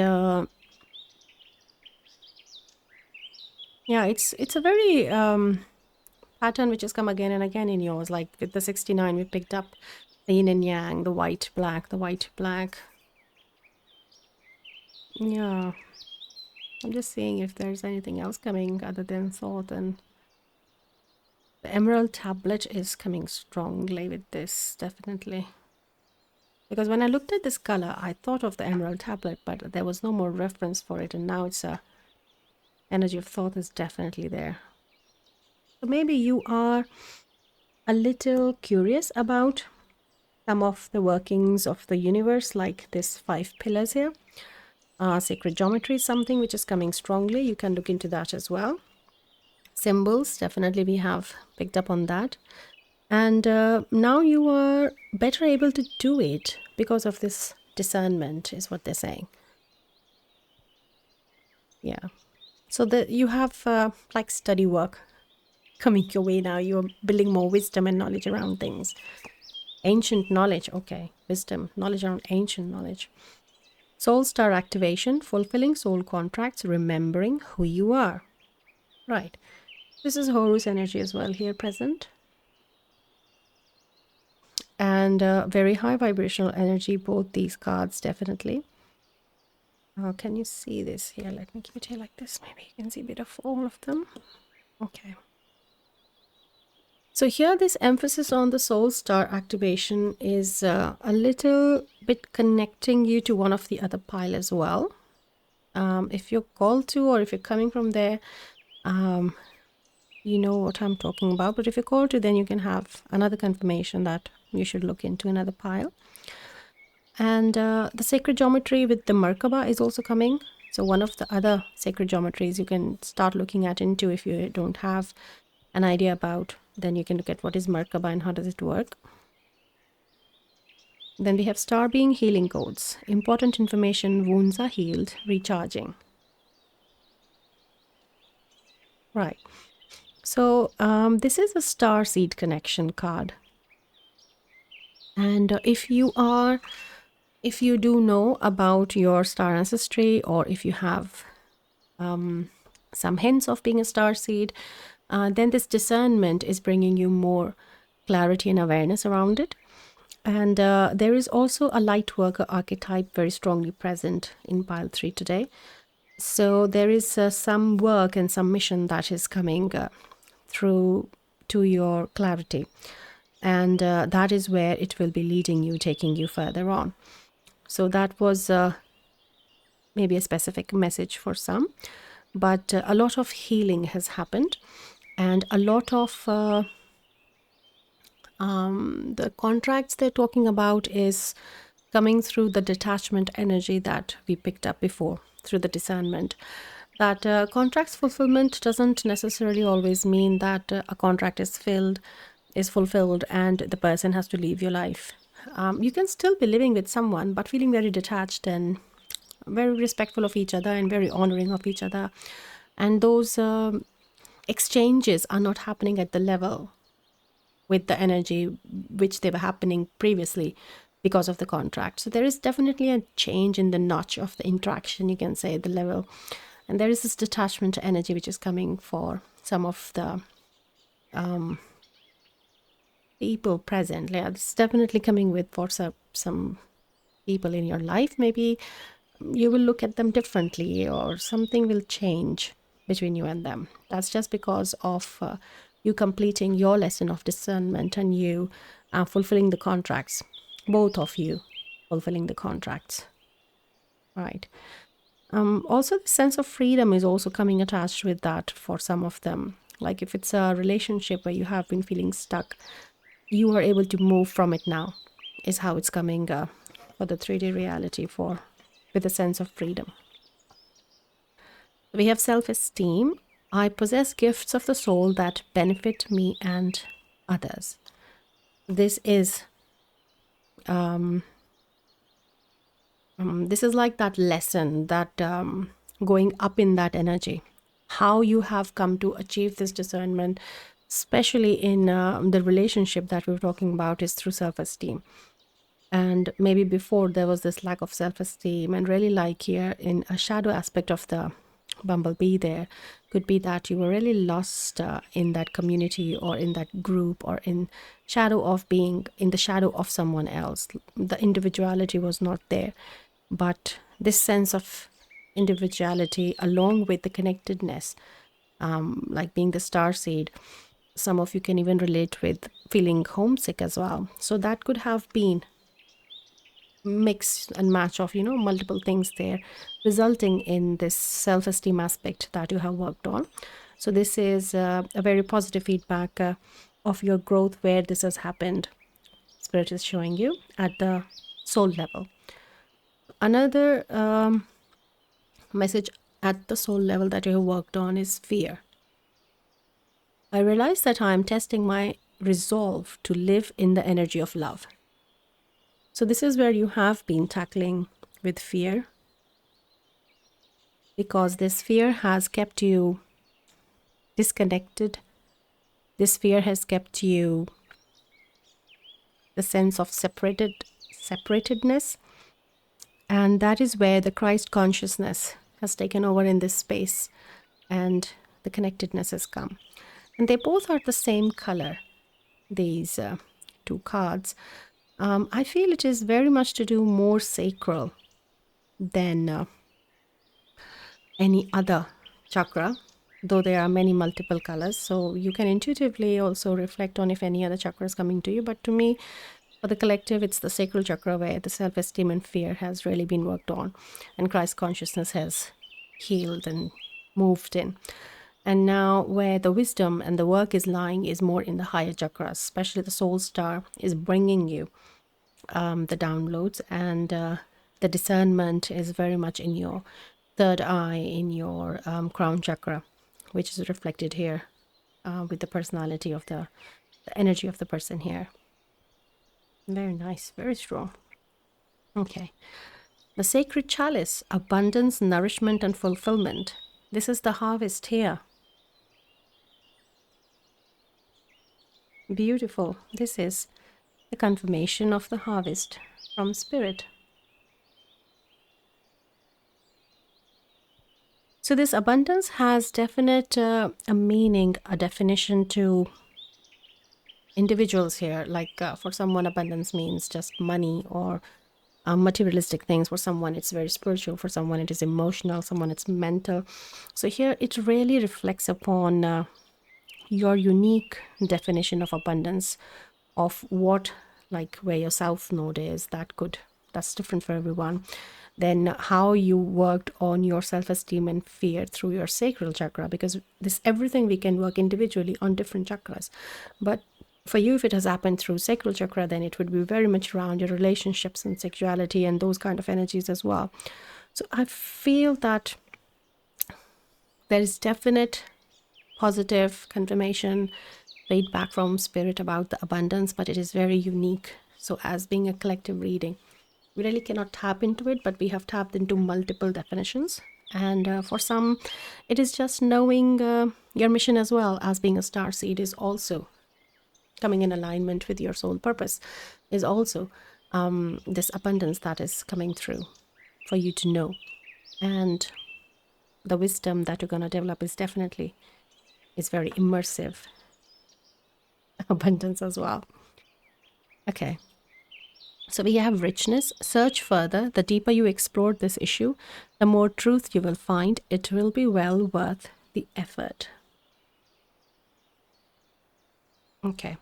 yeah, it's a very pattern which has come again and again in yours. Like with the 69, we picked up the yin and yang, the white, black, the white, black. Yeah. I'm just seeing if there's anything else coming other than thought. And the emerald tablet is coming strongly with this, definitely. Because when I looked at this color, I thought of the emerald tablet, but there was no more reference for it. And now it's a energy of thought is definitely there. So maybe you are a little curious about some of the workings of the universe, like this 5 pillars here. Sacred geometry is something which is coming strongly. You can look into that as well. Symbols, definitely we have picked up on that. And now you are better able to do it because of this discernment, is what they're saying. Yeah. So that you have like study work coming your way now. You're building more wisdom and knowledge around things. Ancient knowledge, okay. Wisdom, knowledge around ancient knowledge. Soul star activation, fulfilling soul contracts, remembering who you are. Right. This is Horus energy as well here present. And very high vibrational energy, both these cards, definitely. Can you see this here? Let me keep it here like this. Maybe you can see a bit of all of them. Okay. So here this emphasis on the soul star activation is a little bit connecting you to one of the other pile as well. If you're called to, or if you're coming from there, you know what I'm talking about. But if you're called to, then you can have another confirmation that you should look into another pile. And the sacred geometry with the Merkaba is also coming. So one of the other sacred geometries you can start looking at into if you don't have an idea about, then you can look at what is Merkaba and how does it work. Then we have star being healing codes. Important information, wounds are healed, recharging. Right. So this is a star seed connection card. And if you do know about your star ancestry, or if you have some hints of being a star seed, then this discernment is bringing you more clarity and awareness around it. And there is also a light worker archetype very strongly present in pile 3 today. So there is some work and some mission that is coming through to your clarity. And that is where it will be leading you, taking you further on. So that was maybe a specific message for some. But a lot of healing has happened. And a lot of the contracts they're talking about is coming through the detachment energy that we picked up before, through the discernment. that contracts fulfillment doesn't necessarily always mean that a contract is fulfilled and the person has to leave your life. You can still be living with someone but feeling very detached and very respectful of each other and very honoring of each other, and those exchanges are not happening at the level with the energy which they were happening previously because of the contract. So there is definitely a change in the notch of the interaction, you can say, the level. And there is this detachment energy which is coming for some of the people present. Yeah, it's definitely coming with for some people in your life. Maybe you will look at them differently or something will change between you and them. That's just because of you completing your lesson of discernment and you fulfilling the contracts, both of you fulfilling the contracts, right? Also, the sense of freedom is also coming attached with that for some of them. Like if it's a relationship where you have been feeling stuck, you are able to move from it now, is how it's coming for the 3D reality for with a sense of freedom. We have self-esteem. I possess gifts of the soul that benefit me and others. This is this is like that lesson that going up in that energy, how you have come to achieve this discernment, especially in the relationship that we were talking about, is through self-esteem. And maybe before there was this lack of self-esteem, and really like here in a shadow aspect of the bumblebee, there could be that you were really lost in that community or in that group or in shadow of being in the shadow of someone else. The individuality was not there, but this sense of individuality along with the connectedness, like being the star seed, some of you can even relate with feeling homesick as well. So that could have been mix and match of multiple things there, resulting in this self-esteem aspect that you have worked on. So this is a very positive feedback of your growth where this has happened. Spirit is showing you at the soul level. Another message at the soul level that you have worked on is fear. I realize that I am testing my resolve to live in the energy of love. So this is where you have been tackling with fear, because this fear has kept you disconnected. This fear has kept you the sense of separatedness. And that is where the Christ consciousness has taken over in this space and the connectedness has come. And they both are the same color, these two cards. I feel it is very much to do more sacral than any other chakra, though there are many multiple colors. So you can intuitively also reflect on if any other chakra is coming to you. But to me, for the collective, it's the sacral chakra where the self-esteem and fear has really been worked on and Christ consciousness has healed and moved in. And now where the wisdom and the work is lying is more in the higher chakras, especially the soul star is bringing you the downloads, and the discernment is very much in your third eye, in your crown chakra, which is reflected here with the personality of the energy of the person here. Very nice, very strong. Okay. The sacred chalice, abundance, nourishment, and fulfillment. This is the harvest here. Beautiful. This is the confirmation of the harvest from Spirit. So this abundance has definite a meaning, a definition to individuals here. Like for someone, abundance means just money or materialistic things. For someone, it's very spiritual. For someone, it is emotional. Someone, it's mental. So here, it really reflects upon your unique definition of abundance, of what, like where your south node is. That's different for everyone. Then how you worked on your self-esteem and fear through your sacral chakra, because this everything we can work individually on different chakras. But for you, if it has happened through sacral chakra, then it would be very much around your relationships and sexuality and those kind of energies as well. So I feel that There is definite positive confirmation, feedback from spirit about the abundance, but it is very unique. So as being a collective reading, we really cannot tap into it, but we have tapped into multiple definitions. And for some, it is just knowing your mission as well. As being a star seed is also coming in alignment with your soul purpose, is also this abundance that is coming through for you to know. And the wisdom that you're going to develop is definitely very immersive abundance as well. Okay. So we have richness. Search further. The deeper you explore this issue, the more truth you will find. It will be well worth the effort. Okay.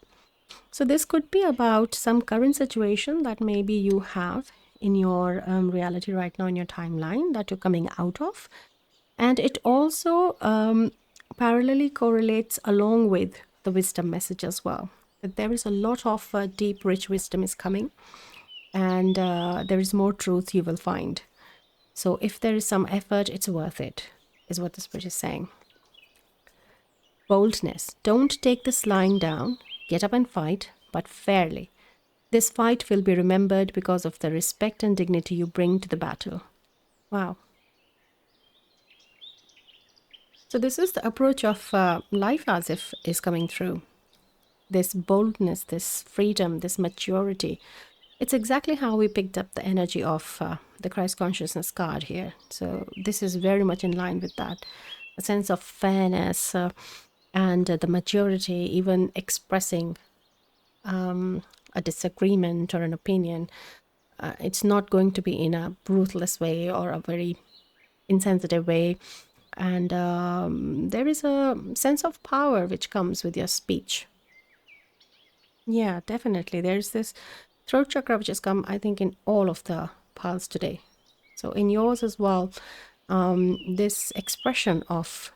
So this could be about some current situation that maybe you have in your reality right now, in your timeline that you're coming out of. And it also parallelly correlates along with the wisdom message as well. That there is a lot of deep, rich wisdom is coming, and there is more truth you will find. So if there is some effort, it's worth it, is what the spirit is saying. Boldness. Don't take this lying down. Get up and fight, but fairly. This fight will be remembered because of the respect and dignity you bring to the battle. Wow. So this is the approach of life as if is coming through. This boldness, this freedom, this maturity. It's exactly how we picked up the energy of the Christ consciousness card here. So this is very much in line with that. A sense of fairness and the maturity, even expressing a disagreement or an opinion. It's not going to be in a ruthless way or a very insensitive way. And there is a sense of power which comes with your speech. Yeah, definitely. There's this throat chakra which has come, I think, in all of the paths today. So in yours as well, this expression of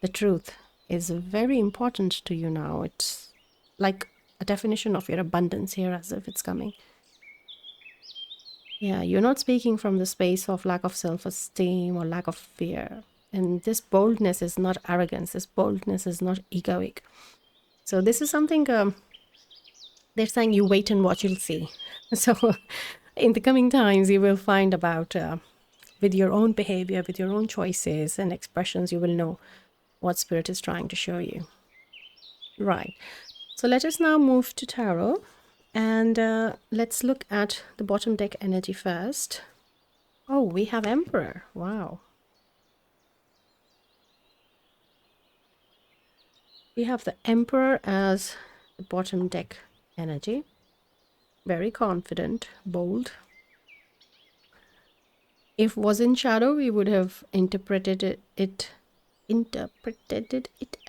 the truth is very important to you now. It's like a definition of your abundance here, as if it's coming. Yeah, you're not speaking from the space of lack of self-esteem or lack of fear. And this boldness is not arrogance. This boldness is not egoic. So this is something they're saying you wait and watch, you'll see. So in the coming times, you will find about with your own behavior, with your own choices and expressions, you will know what spirit is trying to show you. Right. So let us now move to tarot, and let's look at the bottom deck energy first. Oh, we have Emperor. Wow. We have the Emperor as the bottom deck energy. Very confident, bold. If was in shadow, we would have interpreted it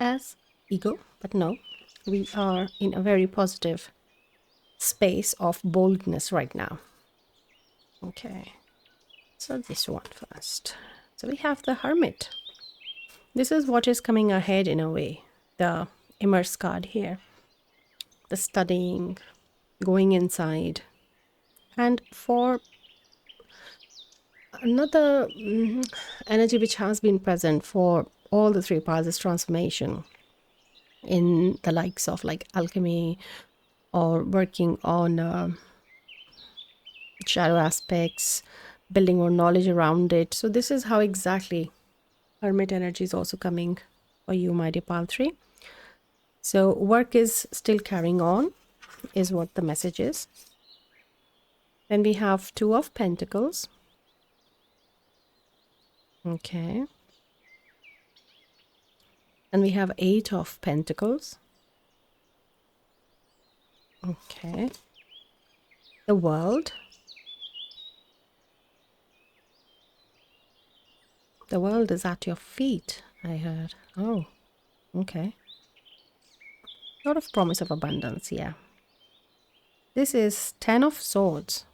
as ego, but no, we are in a very positive space of boldness right now. Okay, so this one first. So we have the Hermit. This is what is coming ahead in a way. The immerse card here. The studying, going inside. And for another energy which has been present for all the three paths is transformation in the likes of like alchemy or working on shadow aspects, building more knowledge around it. So this is how exactly Hermit energy is also coming for you, my dear Pal 3. So work is still carrying on, is what the message is. Then we have Two of Pentacles. Okay. And we have Eight of Pentacles. Okay. The World. The World is at your feet, I heard. Oh, okay. A lot of promise of abundance, yeah. This is 10 of Swords.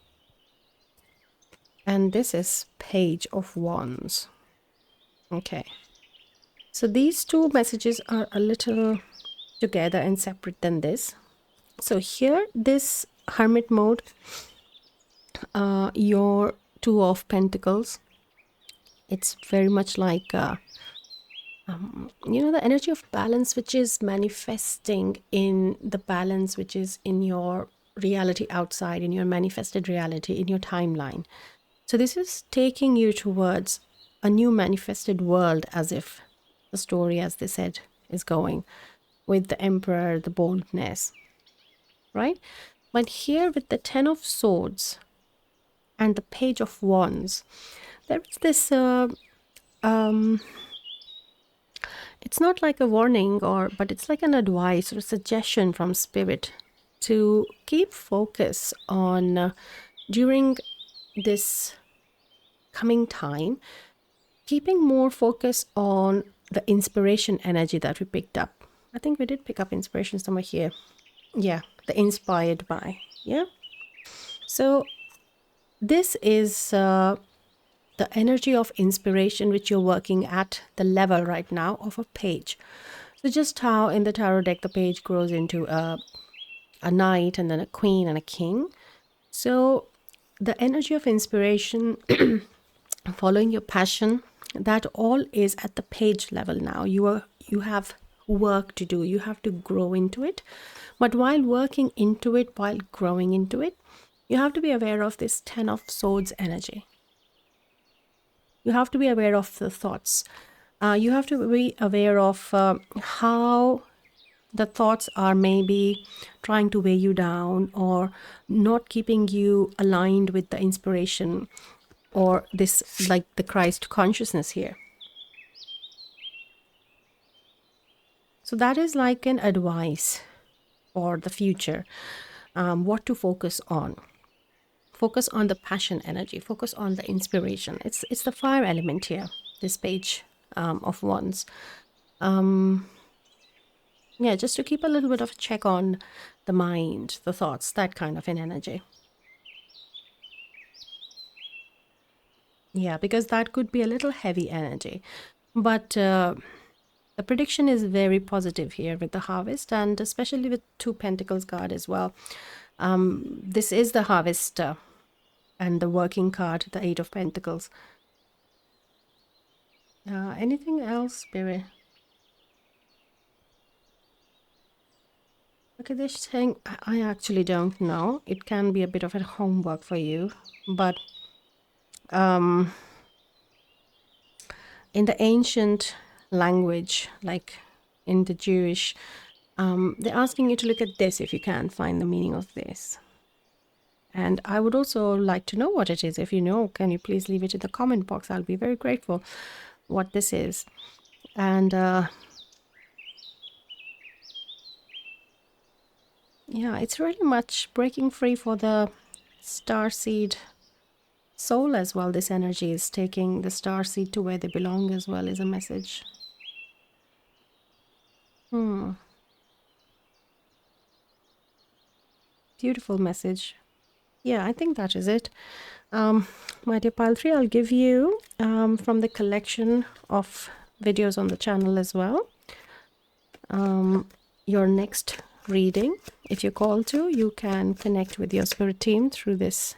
And this is Page of Wands. Okay. So these two messages are a little together and separate than this. So here, this Hermit mode, your Two of Pentacles, it's very much like The energy of balance, which is manifesting in the balance, which is in your reality outside, in your manifested reality, in your timeline. So this is taking you towards a new manifested world, as if the story, as they said, is going with the emperor, the boldness, right? But here with the 10 of swords and the page of wands, there is this it's not like a warning, but it's like an advice or suggestion from spirit to keep focus on during this coming time, keeping more focus on the inspiration energy that we picked up. I think we did pick up inspiration somewhere here. Yeah, the inspired by. Yeah. So this is the energy of inspiration which you're working at the level right now of a page. So just how in the tarot deck the page grows into a knight and then a queen and a king. So the energy of inspiration, following your passion, that all is at the page level now. You have work to do. You have to grow into it. But while working into it, while growing into it, you have to be aware of this 10 of swords energy. You have to be aware of the thoughts. You have to be aware of how the thoughts are maybe trying to weigh you down or not keeping you aligned with the inspiration or this, like the Christ consciousness here. So that is like an advice for the future, what to focus on. Focus on the passion energy, focus on the inspiration. It's the fire element here, this page of wands. Yeah, just to keep a little bit of a check on the mind, the thoughts, that kind of an energy. Yeah, because that could be a little heavy energy. But the prediction is very positive here with the harvest, and especially with 2 Pentacles card as well. This is the harvest and the working card, the 8 of Pentacles. Anything else, Spirit? Okay, this thing, I actually don't know. It can be a bit of a homework for you, but in the ancient language, like in the Jewish, they're asking you to look at this if you can find the meaning of this. And I would also like to know what it is. If you know, can you please leave it in the comment box? I'll be very grateful what this is. And yeah, it's really much breaking free for the starseed soul as well. This energy is taking the starseed to where they belong as well, is a message. Beautiful message. Yeah, I think that is it. My dear pile 3, I'll give you from the collection of videos on the channel as well, your next reading. If you're called to, you can connect with your spirit team through this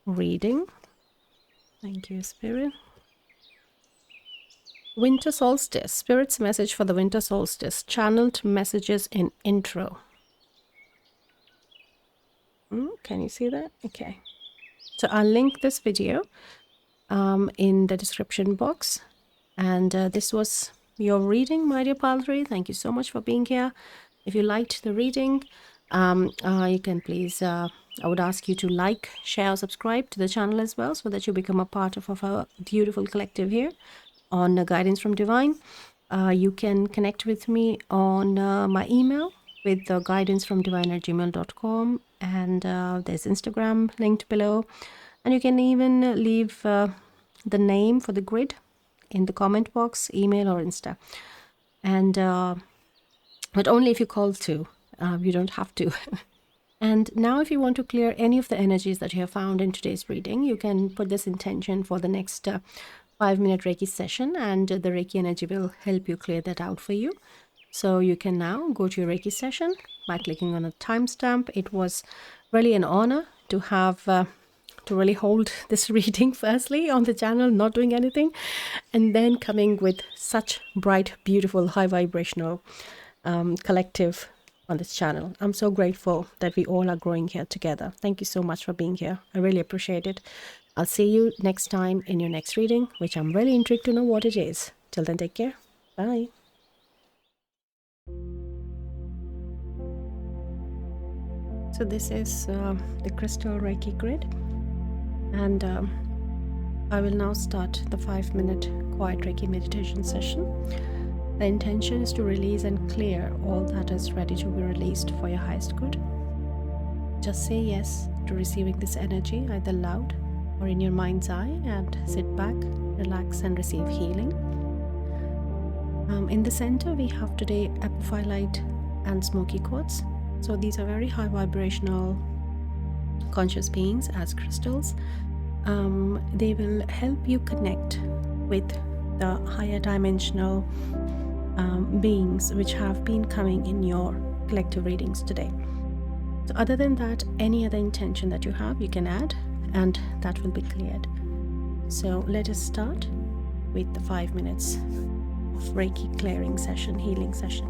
reading. Thank you, Spirit. Winter solstice. Spirit's message for the winter solstice. Channeled messages in intro. Can you see that? Okay. So I'll link this video in the description box. And this was your reading, my dear pile 3. Thank you so much for being here. If you liked the reading, you can please, I would ask you to like, share, subscribe to the channel as well, so that you become a part of our beautiful collective here on Guidance from Divine. You can connect with me on my email with guidancefromdivine@gmail.com, and there's Instagram linked below. And you can even leave the name for the grid in the comment box, email or Insta. And but only if you call to. You don't have to. And now if you want to clear any of the energies that you have found in today's reading, you can put this intention for the next 5-minute Reiki session, and the Reiki energy will help you clear that out for you. So you can now go to your Reiki session by clicking on a timestamp. It was really an honor to have to really hold this reading firstly on the channel, not doing anything, and then coming with such bright, beautiful, high vibrational collective on this channel. I'm so grateful that we all are growing here together. Thank you so much for being here. I really appreciate it. I'll see you next time in your next reading, which I'm really intrigued to know what it is. Till then, take care. Bye. So this is the crystal Reiki grid, and I will now start the 5-minute quiet Reiki meditation session. The intention is to release and clear all that is ready to be released for your highest good. Just say yes to receiving this energy either loud or in your mind's eye, and sit back, relax, and receive healing. In the center, we have today apophyllite and smoky quartz. So these are very high vibrational conscious beings as crystals. They will help you connect with the higher dimensional beings which have been coming in your collective readings today. So other than that, any other intention that you have, you can add, and that will be cleared. So let us start with the 5 minutes of Reiki clearing session, healing session.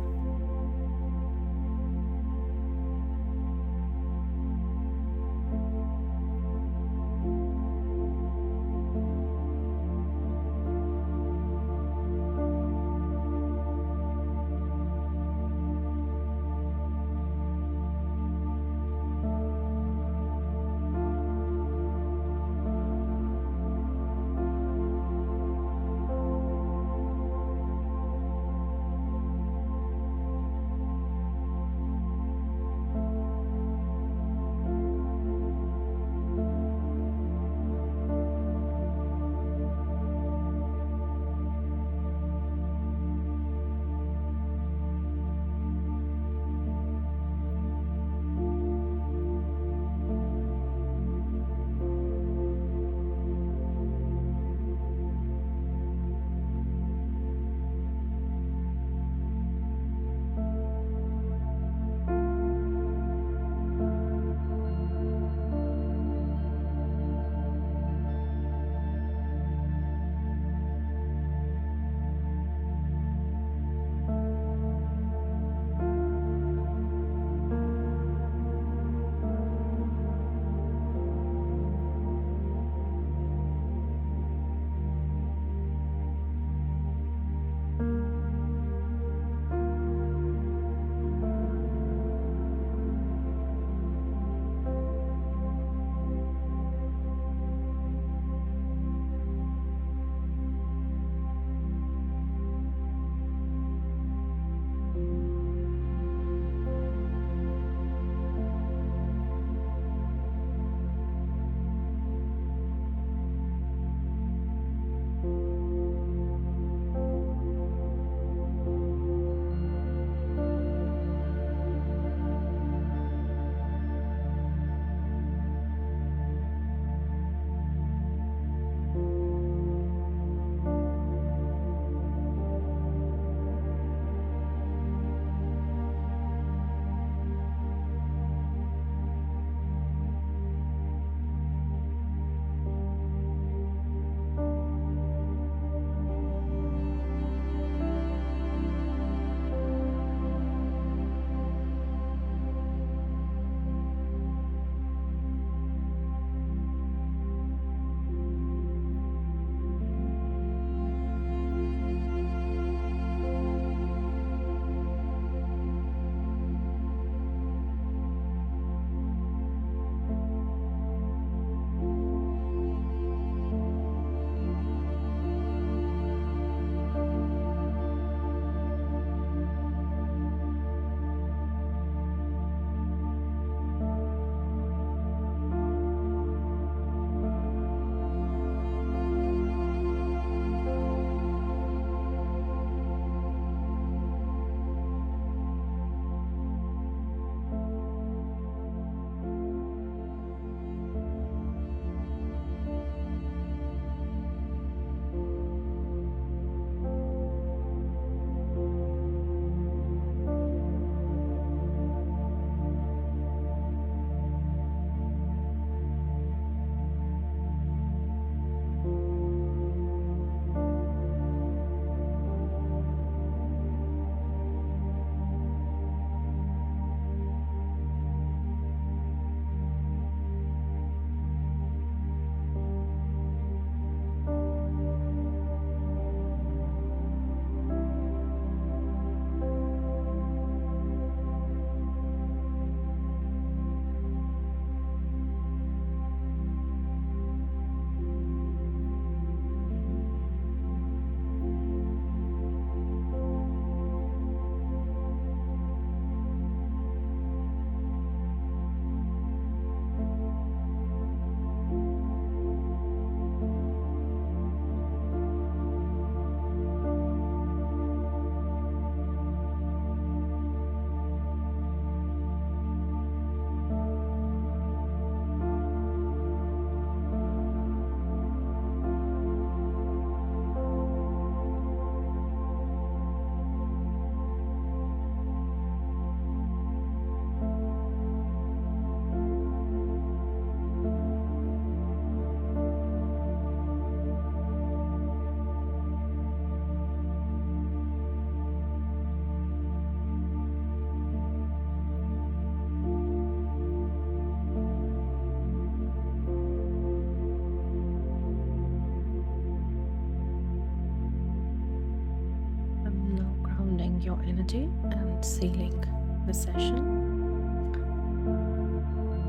energy and sealing the session.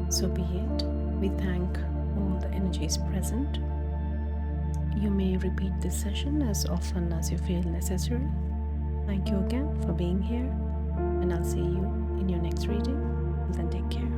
So be it. We thank all the energies present. You may repeat this session as often as you feel necessary. Thank you again for being here, and I'll see you in your next reading. Then take care.